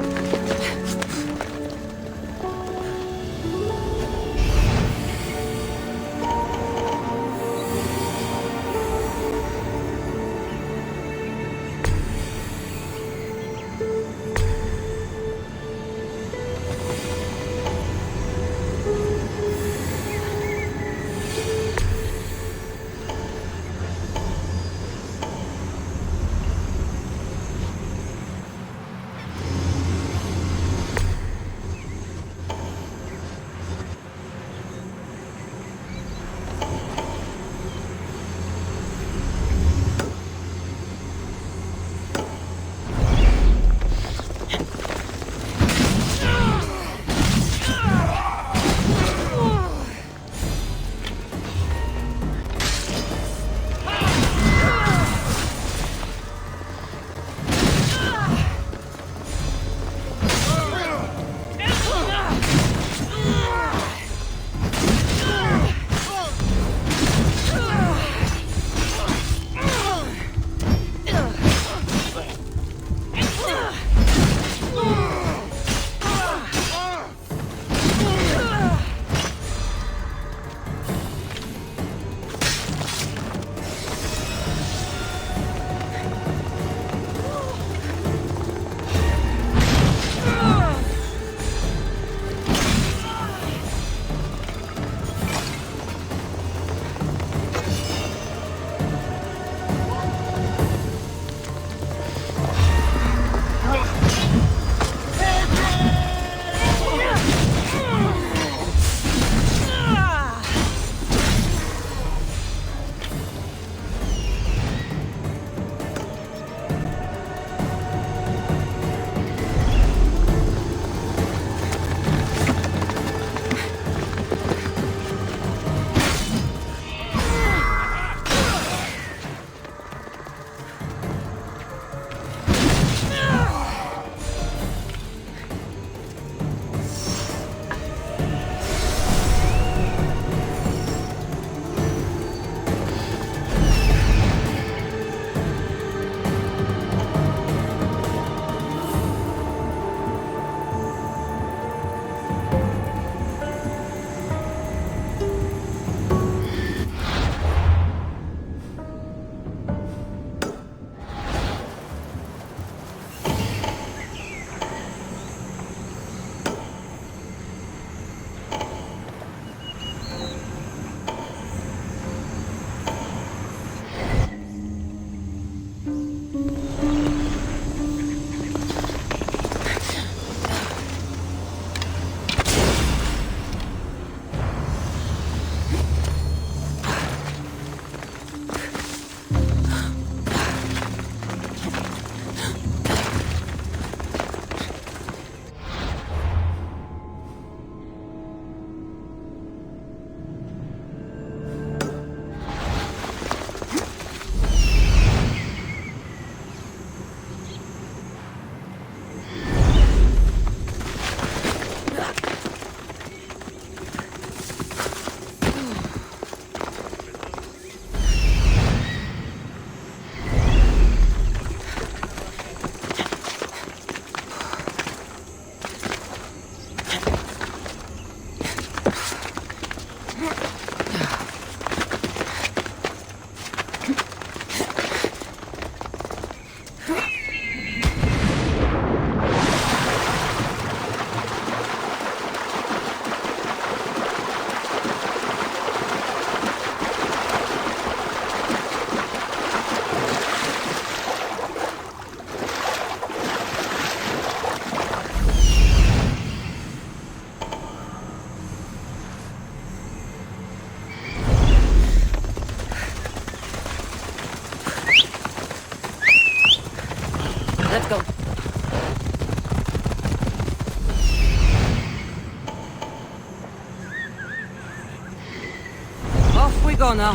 go now.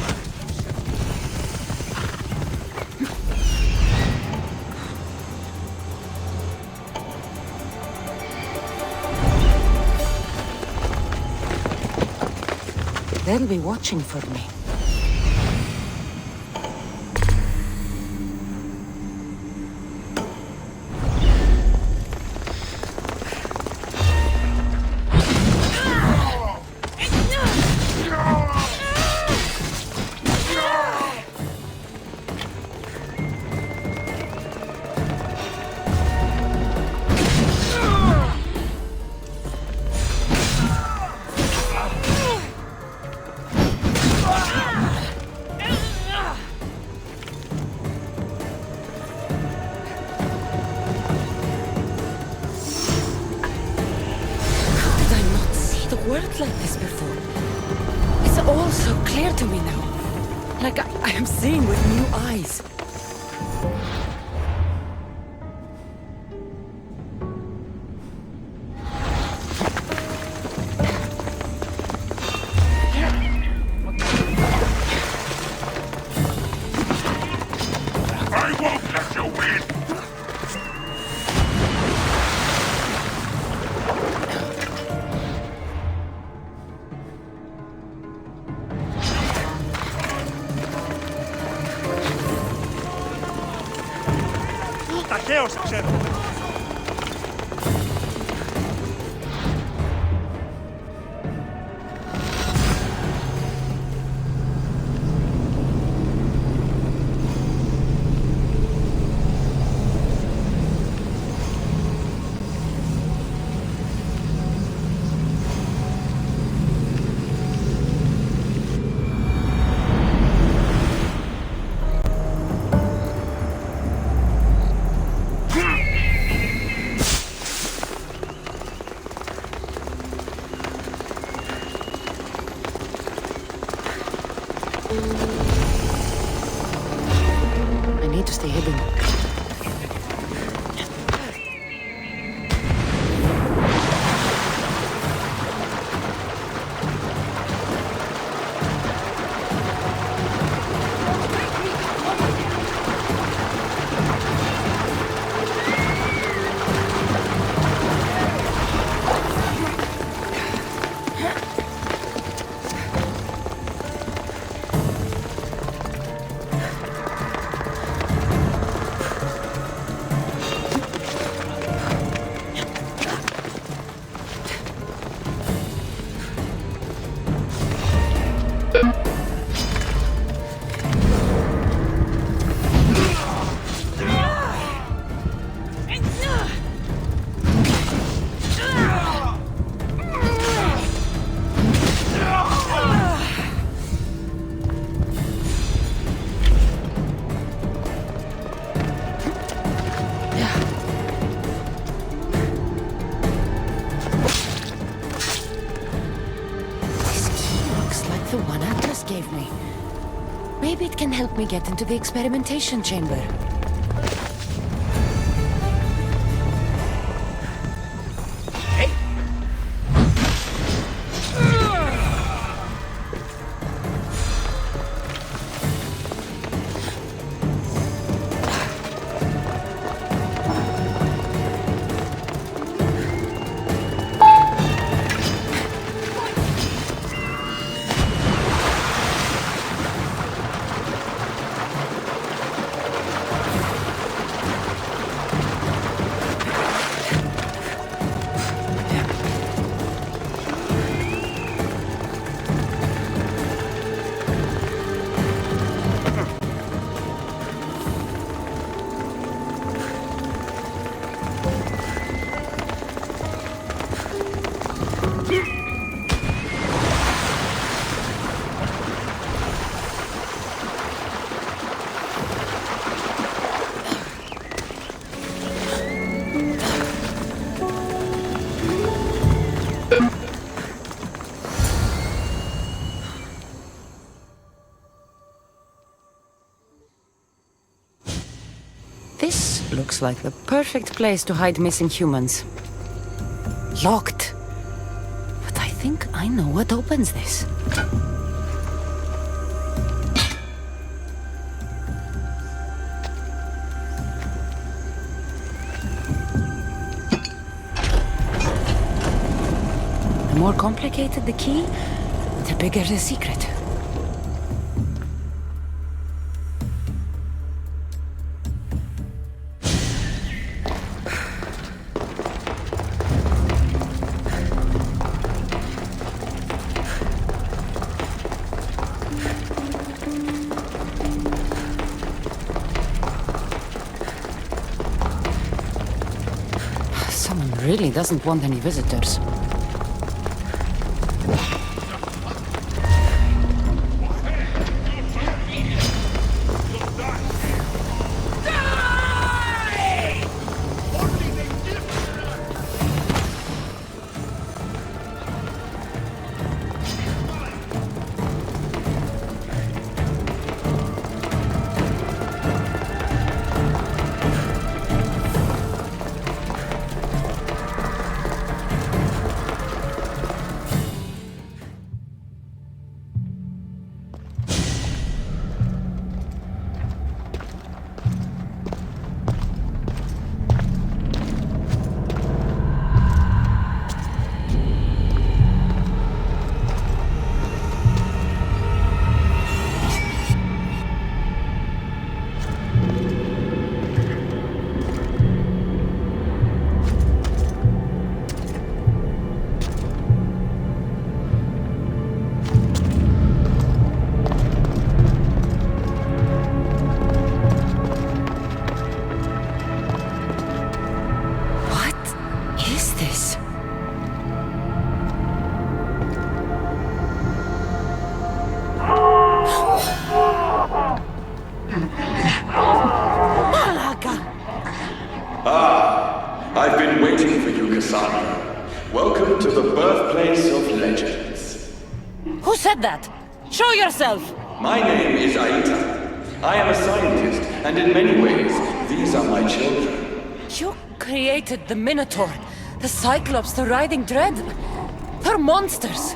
They'll be watching for me. Worked like this before. It's all so clear to me now. Like I am seeing with new eyes. I won't let you win! Ταχαίως, ξέρω. I need to stay hidden. The one Atlas gave me. Maybe it can help me get into the experimentation chamber. This looks like the perfect place to hide missing humans. Locked. But I think I know what opens this. more complicated the key, the bigger the secret. Someone really doesn't want any visitors. I've been waiting for you, Cassandra. Welcome to the birthplace of legends. Who said that? Show yourself! My name is Aita. I am a scientist, and in many ways, these are my children. You created the Minotaur, the Cyclops, the Riding Dread. They're monsters.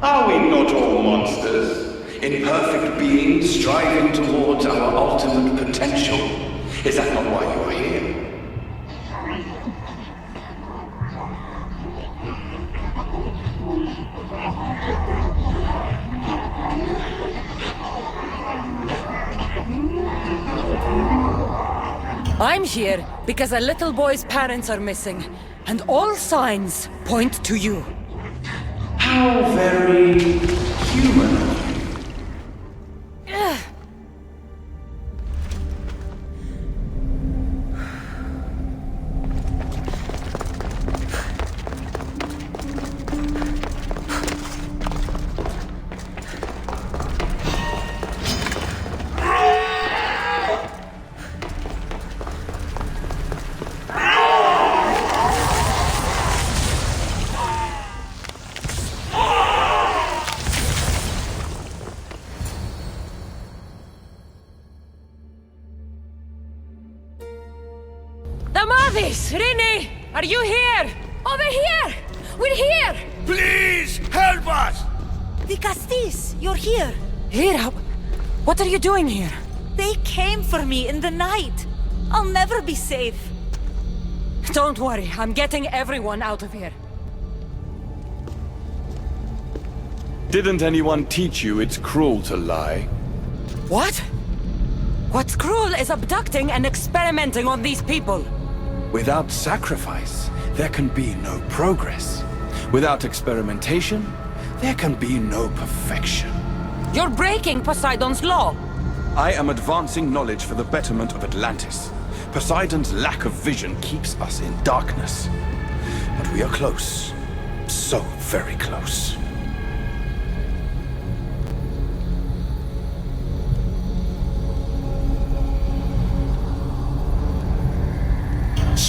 Are we not all monsters? Imperfect beings striving towards our ultimate potential. Is that not why you are here? I'm here because a little boy's parents are missing, and all signs point to you. How very human of you. Rini! Are you here? Over here! We're here! Please, help us! The Castis, you're here. Lyra, what are you doing here? They came for me in the night. I'll never be safe. Don't worry, I'm getting everyone out of here. Didn't anyone teach you it's cruel to lie? What? What's cruel is abducting and experimenting on these people. Without sacrifice, there can be no progress. Without experimentation, there can be no perfection. You're breaking Poseidon's law. I am advancing knowledge for the betterment of Atlantis. Poseidon's lack of vision keeps us in darkness. But we are close. So very close.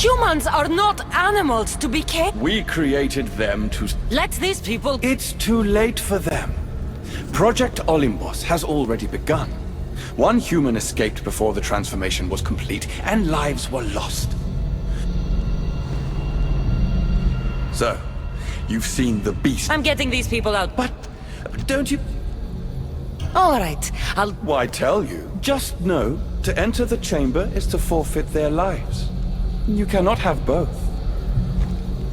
Humans are not animals to be kept. We created them to... Let these people... It's too late for them. Project Olympus has already begun. One human escaped before the transformation was complete, and lives were lost. So, you've seen the beast. I'm getting these people out. But don't you... All right, I'll... Why tell you? Just know, to enter the chamber is to forfeit their lives. You cannot have both.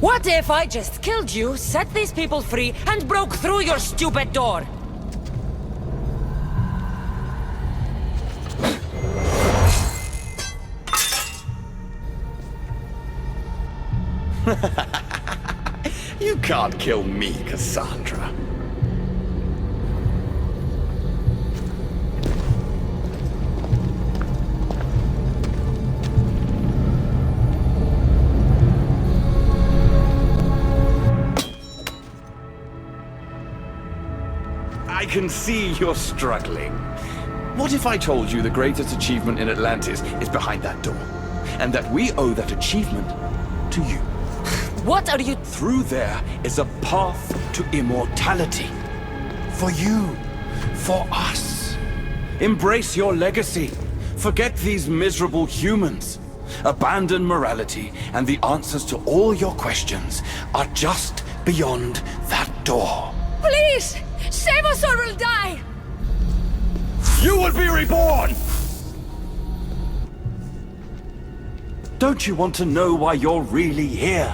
What if I just killed you, set these people free, and broke through your stupid door? You can't kill me, Cassandra. I can see you're struggling. What if I told you the greatest achievement in Atlantis is behind that door? And that we owe that achievement to you? What are you— Through there is a path to immortality. For you. For us. Embrace your legacy. Forget these miserable humans. Abandon morality, and the answers to all your questions are just beyond that door. Please! Save us or we'll die! You will be reborn! Don't you want to know why you're really here?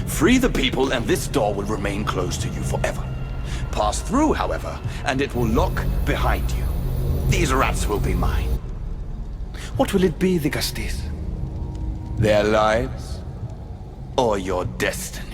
Free the people and this door will remain closed to you forever. Pass through, however, and it will lock behind you. These rats will be mine. What will it be, the Gastis? Their lives? Or your destiny?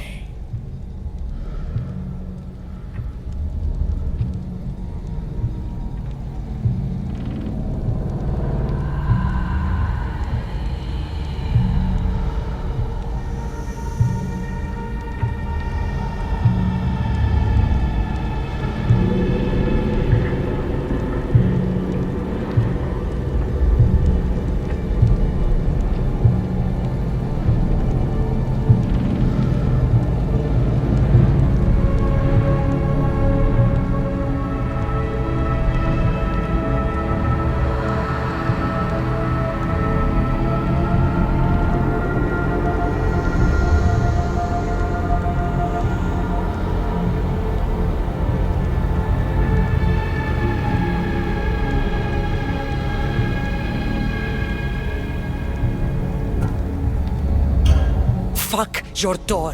Fuck your door.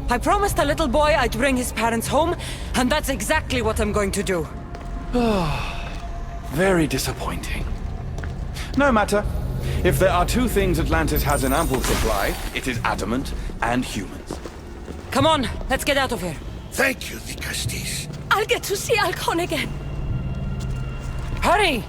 I promised a little boy I'd bring his parents home, and that's exactly what I'm going to do. Very disappointing. No matter. If there are two things Atlantis has in ample supply, it is adamant and humans. Come on, let's get out of here. Thank you, the Gastis. I'll get to see Alcon again. Hurry!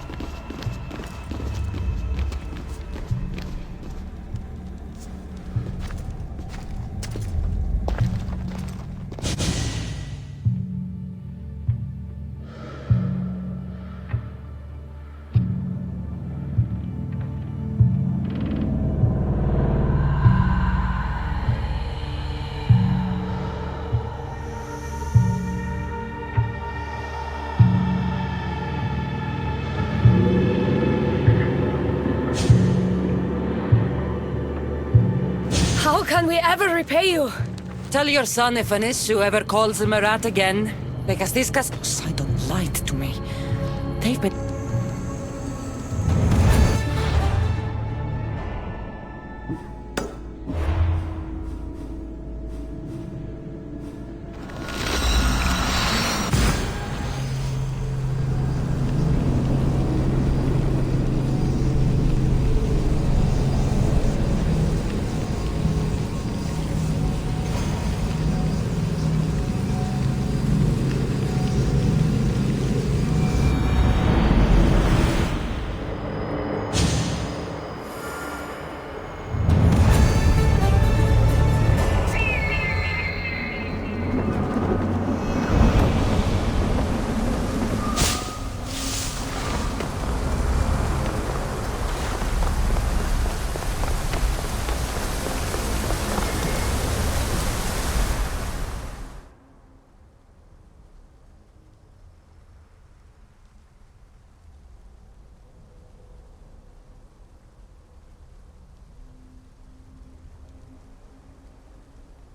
How can we ever repay you? Tell your son if an issue ever calls him a rat again. Because these guys— Poseidon lied to me. They've been—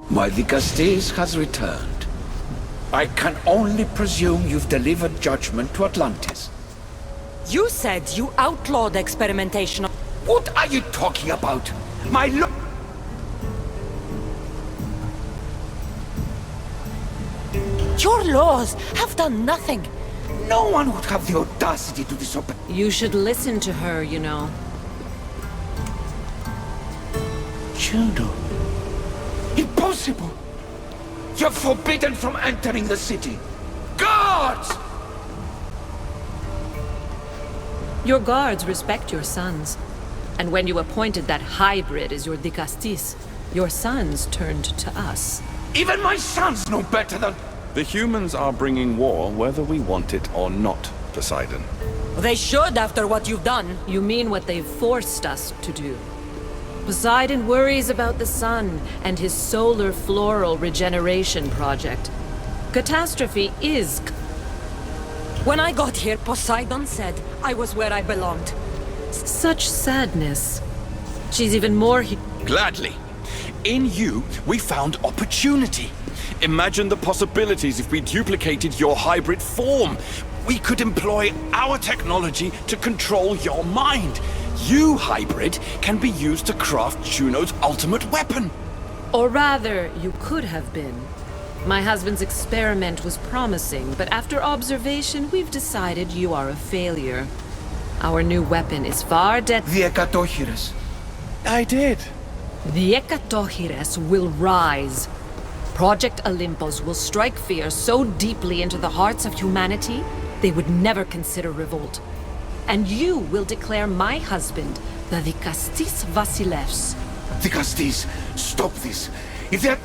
My Gastis has returned. I can only presume you've delivered judgment to Atlantis. You said you outlawed experimentation on— What are you talking about? My Your laws have done nothing. No one would have the audacity to disobey. You should listen to her, you know. Juno. Impossible! You're forbidden from entering the city. Guards! Your guards respect your sons. And when you appointed that hybrid as your dicastis, your sons turned to us. Even my sons know better than... The humans are bringing war whether we want it or not, Poseidon. They should after what you've done. You mean what they've forced us to do. Poseidon worries about the sun and his solar floral regeneration project. Catastrophe is... When I got here, Poseidon said I was where I belonged. Such sadness. She's even more... Gladly. In you, we found opportunity. Imagine the possibilities if we duplicated your hybrid form. We could employ our technology to control your mind. You, hybrid, can be used to craft Juno's ultimate weapon. Or rather, you could have been. My husband's experiment was promising, but after observation, we've decided you are a failure. Our new weapon is far dead. The Ekatochires. I did. The Ekatochires will rise. Project Olympus will strike fear so deeply into the hearts of humanity, they would never consider revolt. And you will declare my husband the Dicastis Vasilevs. Dicastis, stop this. If they're...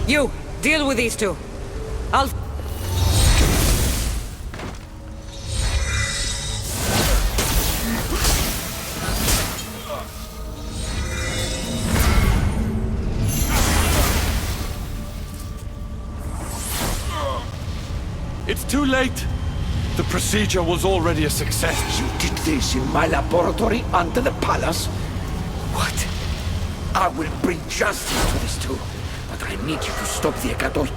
You, deal with these two. I'll... It's too late. The procedure was already a success. You did this in my laboratory under the palace? What? I will bring justice to these two, but I need you to stop the Ekatochires.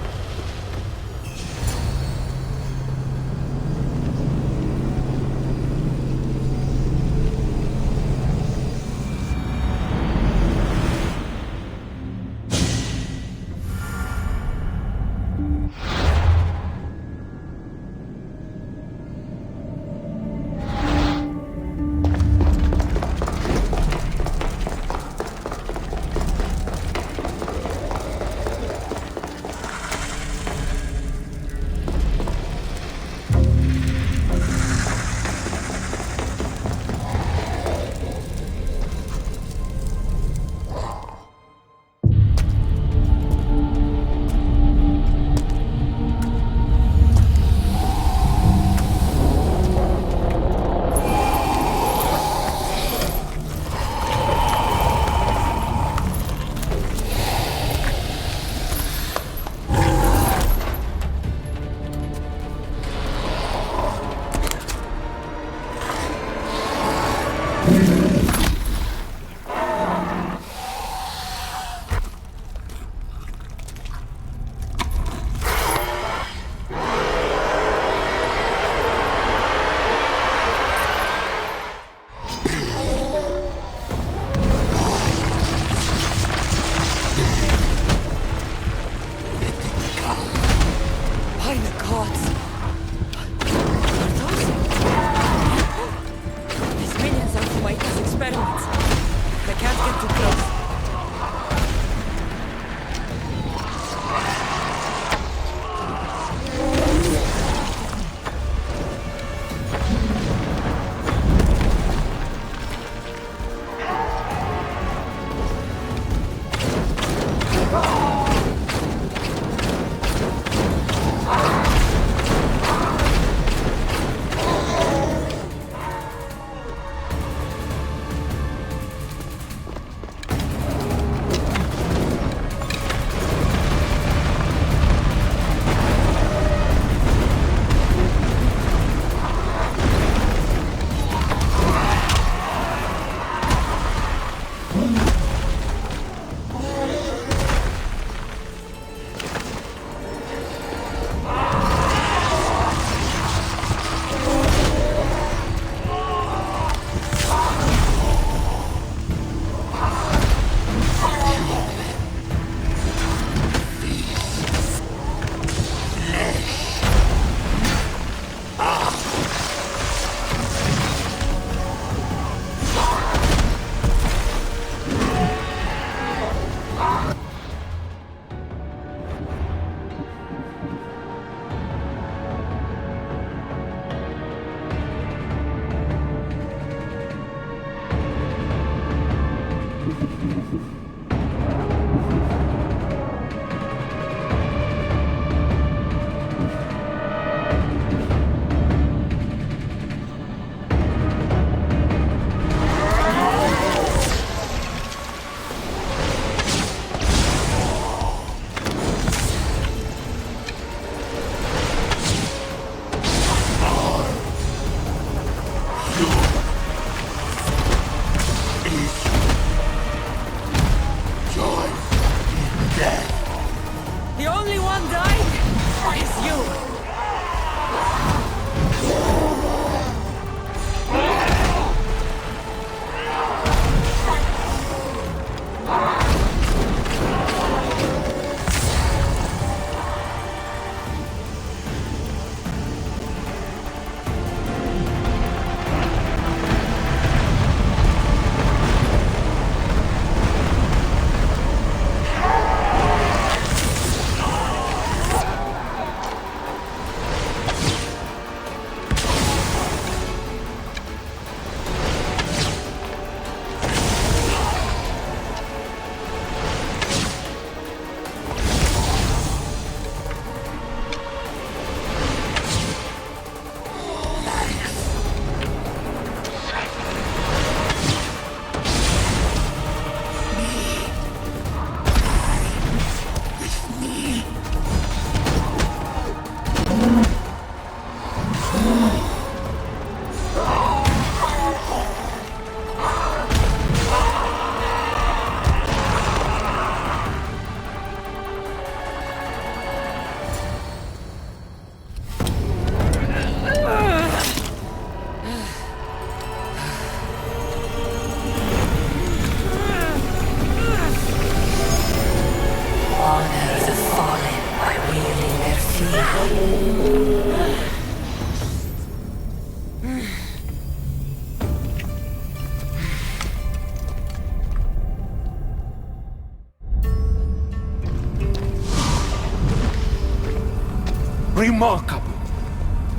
Remarkable.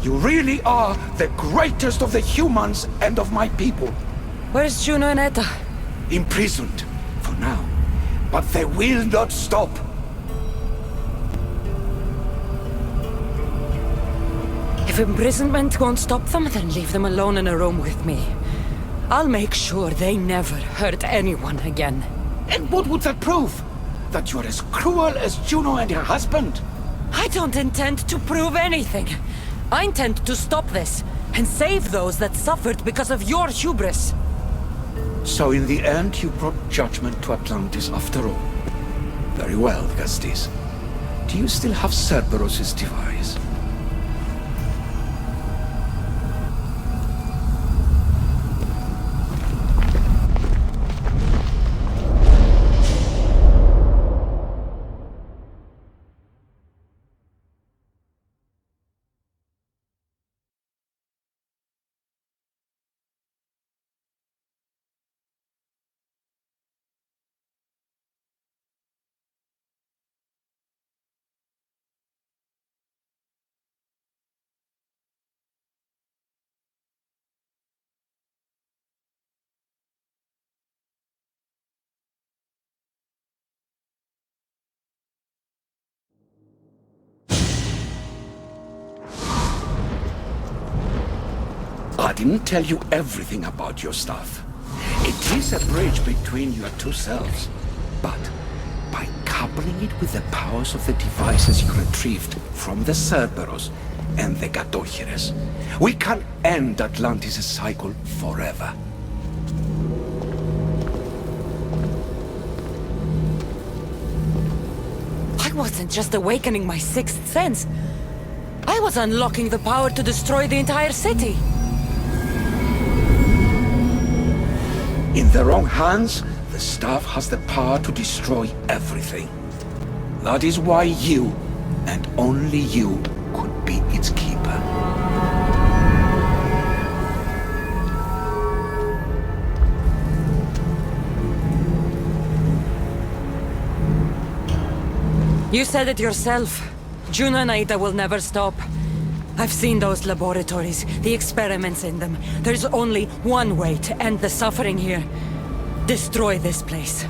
You really are the greatest of the humans and of my people. Where's Juno and Etta? Imprisoned, for now. But they will not stop. If imprisonment won't stop them, then leave them alone in a room with me. I'll make sure they never hurt anyone again. And what would that prove? That you're as cruel as Juno and her husband? I don't intend to prove anything. I intend to stop this, and save those that suffered because of your hubris. So in the end, you brought judgment to Atlantis after all. Very well, Gastis. Do you still have Cerberus' device? I didn't tell you everything about your stuff. It is a bridge between your two selves. But by coupling it with the powers of the devices you retrieved from the Cerberus and the Gatohires, we can end Atlantis' cycle forever. I wasn't just awakening my sixth sense. I was unlocking the power to destroy the entire city. In the wrong hands, the staff has the power to destroy everything. That is why you, and only you, could be its keeper. You said it yourself. Juno and Aida will never stop. I've seen those laboratories, the experiments in them. There's only one way to end the suffering here. Destroy this place.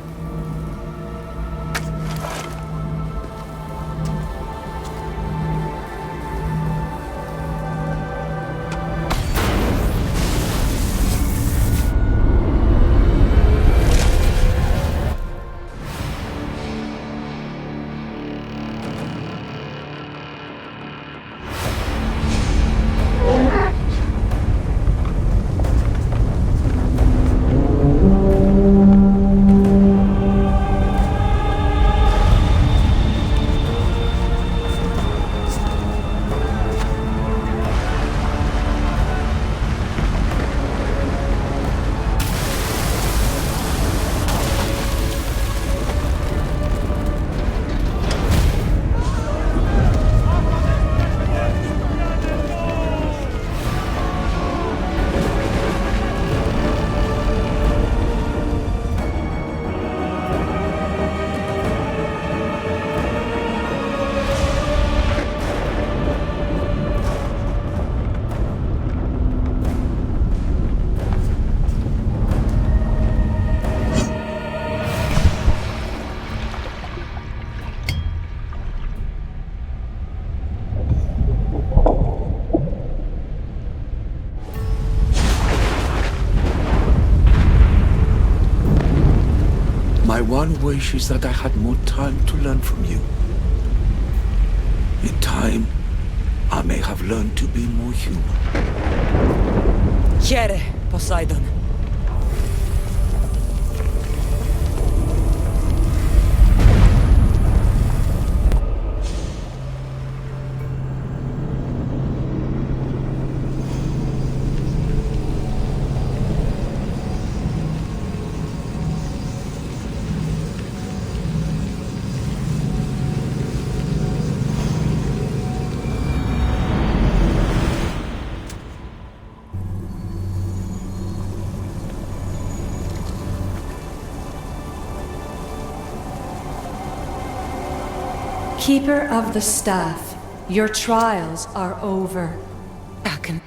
My one wish is that I had more time to learn from you. In time, I may have learned to be more human. Here, Poseidon. Keeper of the Staff, Your trials are over. Aken.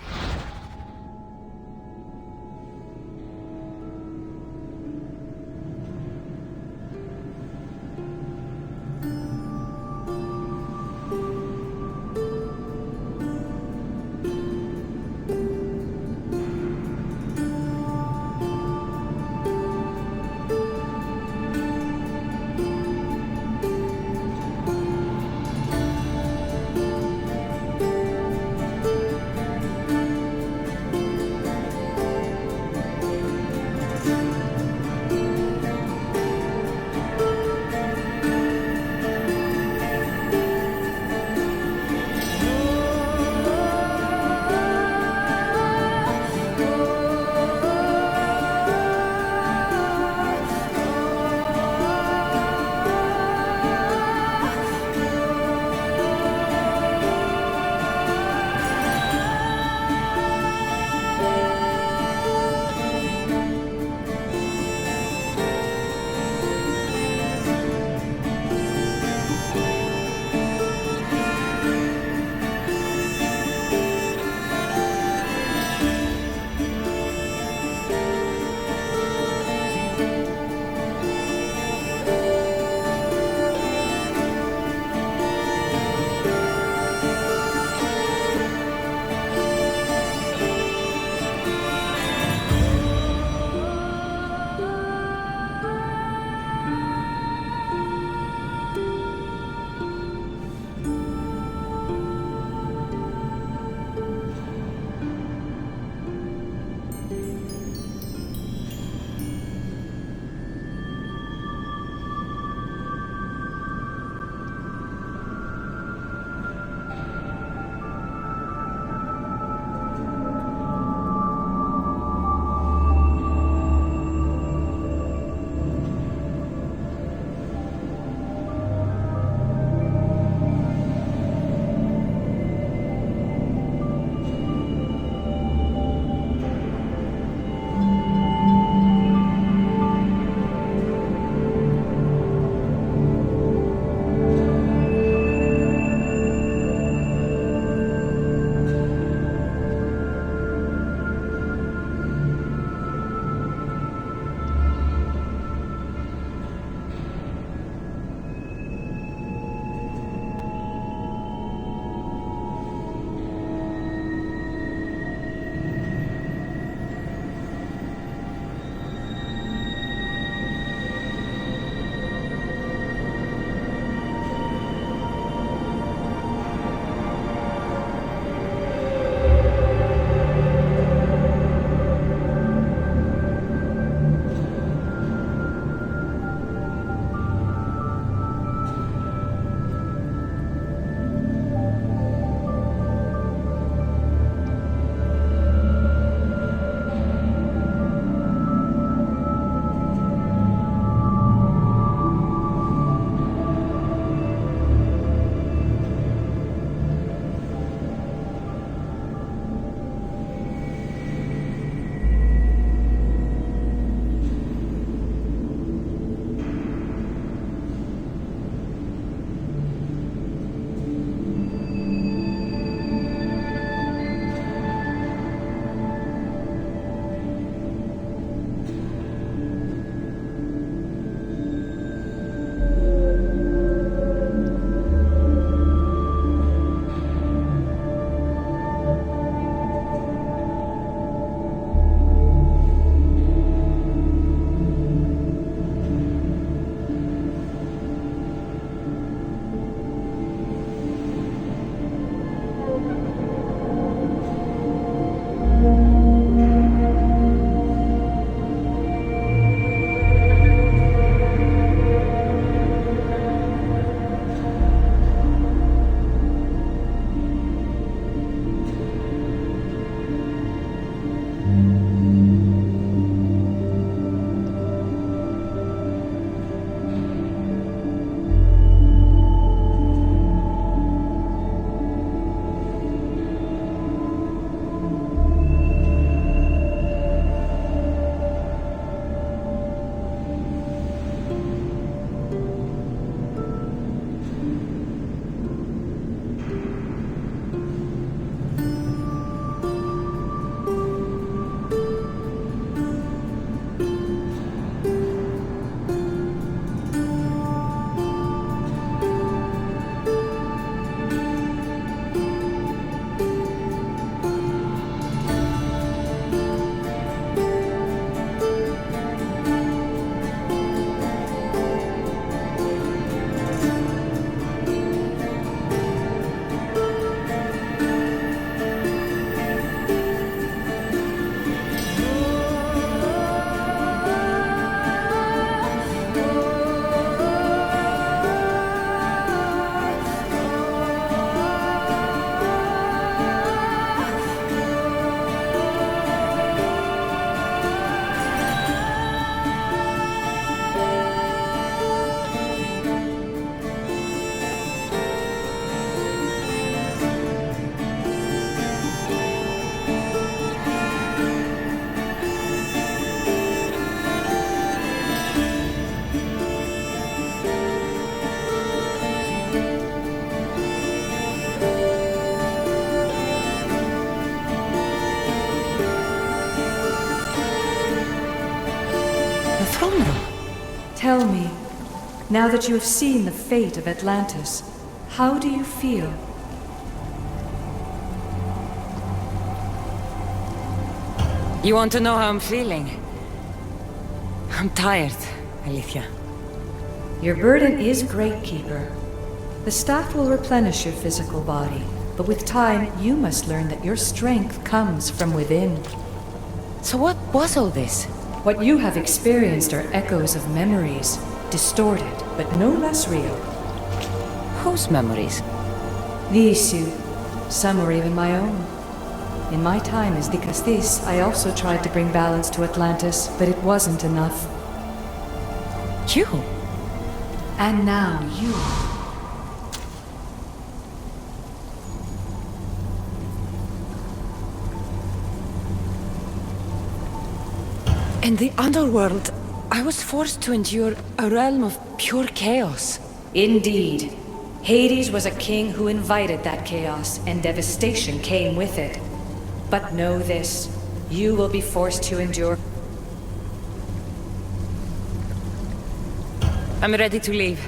Tell me, now that you have seen the fate of Atlantis, how do you feel? You want to know how I'm feeling? I'm tired, Alicia. Your burden is great, Keeper. The staff will replenish your physical body, but with time, you must learn that your strength comes from within. So what was all this? What you have experienced are echoes of memories, distorted, but no less real. Whose memories? These two. Some were even my own. In my time as Dicastis, I also tried to bring balance to Atlantis, but it wasn't enough. You? And now you. In the underworld, I was forced to endure a realm of pure chaos. Indeed. Hades was a king who invited that chaos, and devastation came with it. But know this, you will be forced to endure. I'm ready to leave.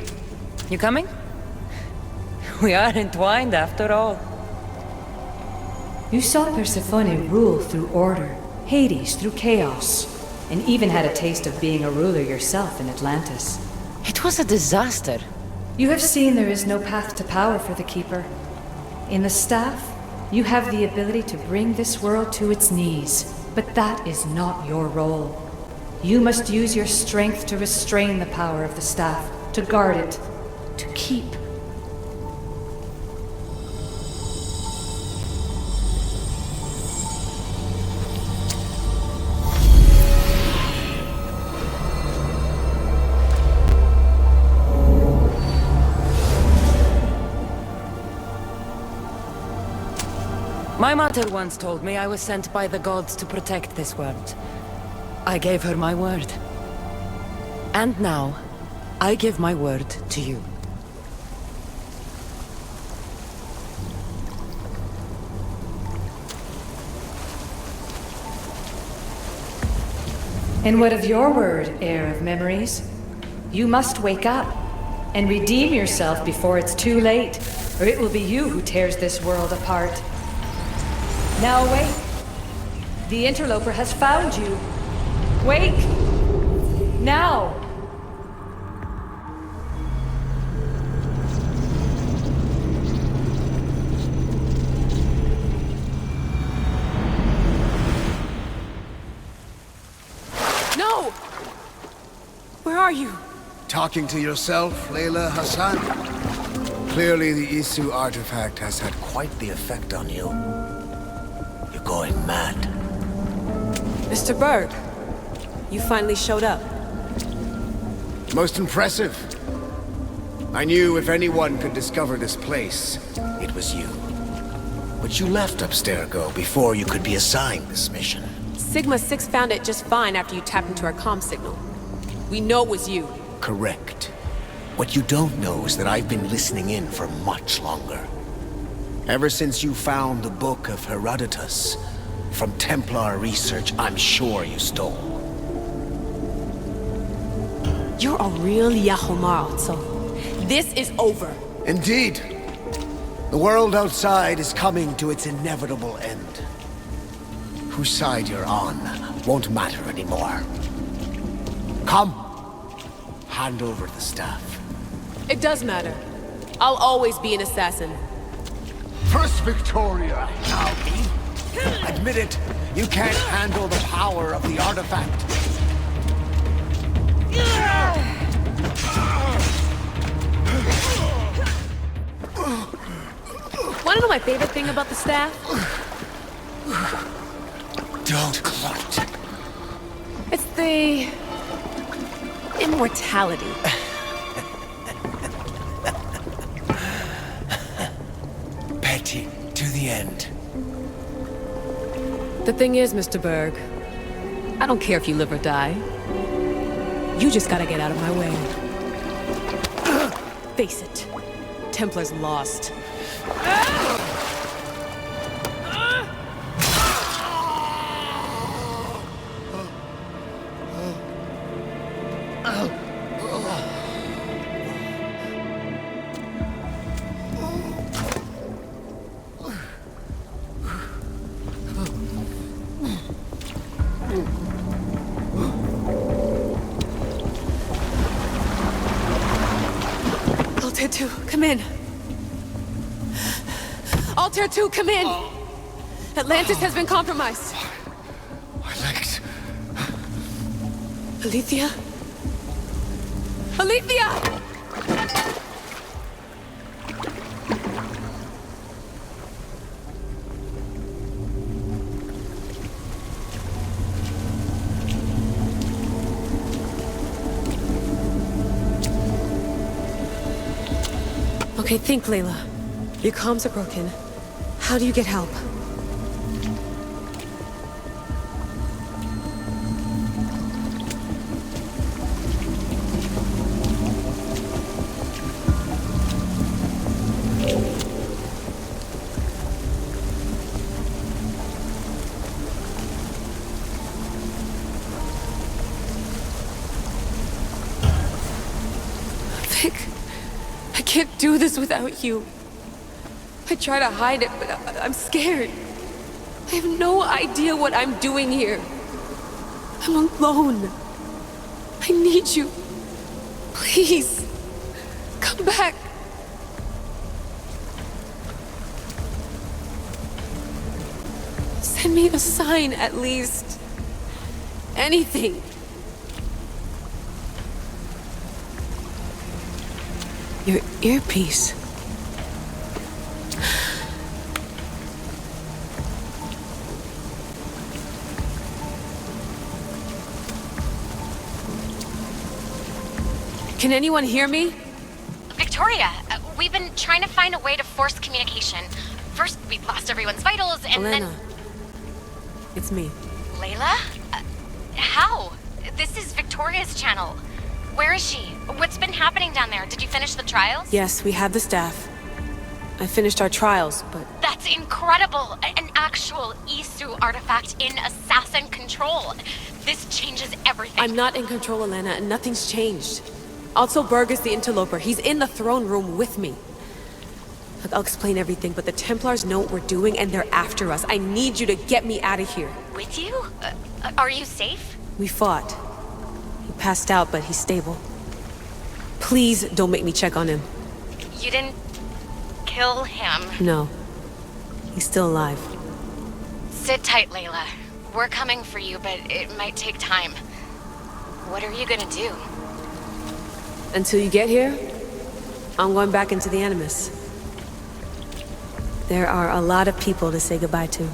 You coming? We are entwined after all. You saw Persephone rule through order, Hades through chaos, and even had a taste of being a ruler yourself in Atlantis. It was a disaster. You have seen there is no path to power for the Keeper. In the staff, you have the ability to bring this world to its knees, but that is not your role. You must use your strength to restrain the power of the staff, to guard it, to keep. My mother once told me I was sent by the gods to protect this world. I gave her my word. And now, I give my word to you. And what of your word, heir of memories? You must wake up and redeem yourself before it's too late, or it will be you who tears this world apart. Now awake. The interloper has found you. Wake! Now! No! Where are you? Talking to yourself, Layla Hassan? Clearly the Isu artifact has had quite the effect on you. You're going mad. Mr. Berg, you finally showed up. Most impressive. I knew if anyone could discover this place, it was you. But you left Abstergo before you could be assigned this mission. Sigma 6 found it just fine after you tapped into our comm signal. We know it was you. Correct. What you don't know is that I've been listening in for much longer. Ever since you found the Book of Herodotus, from Templar research I'm sure you stole. You're a real Yahomar, Otso. This is over. Indeed. The world outside is coming to its inevitable end. Whose side you're on won't matter anymore. Come. Hand over the staff. It does matter. I'll always be an assassin. First Victoria, now me. Admit it, you can't handle the power of the artifact. Wanna know my favorite thing about the staff? Don't clutch. It's the... immortality. Petty to the end. The thing is, Mr. Berg, I don't care if you live or die. You just gotta get out of my way. Face it, Templar's lost. Altair 2, come in. Altair 2, come in. Atlantis has been compromised. My legs. Alethea? Alethea! Okay, think, Layla. Your comms are broken. How do you get help? Vic, I can't do this without you. I try to hide it, but I'm scared. I have no idea what I'm doing here. I'm alone. I need you. Please, come back. Send me a sign, at least. Anything. Your earpiece. Can anyone hear me? Victoria, we've been trying to find a way to force communication. First, we lost everyone's vitals, and Elena. then... It's me. Layla? How? This is Victoria's channel. Where is she? What's been happening down there? Did you finish the trials? Yes, we have the staff. I finished our trials, but... That's incredible! An actual Isu artifact in assassin control. This changes everything. I'm not in control, Elena, and nothing's changed. Also, Berg is the interloper. He's in the throne room with me. Look, I'll explain everything, but the Templars know what we're doing, and they're after us. I need you to get me out of here. With you? Are you safe? We fought. He passed out, but he's stable. Please don't make me check on him. You didn't kill him. No. He's still alive. Sit tight, Layla. We're coming for you, but it might take time. What are you gonna do? Until you get here, I'm going back into the Animus. There are a lot of people to say goodbye to.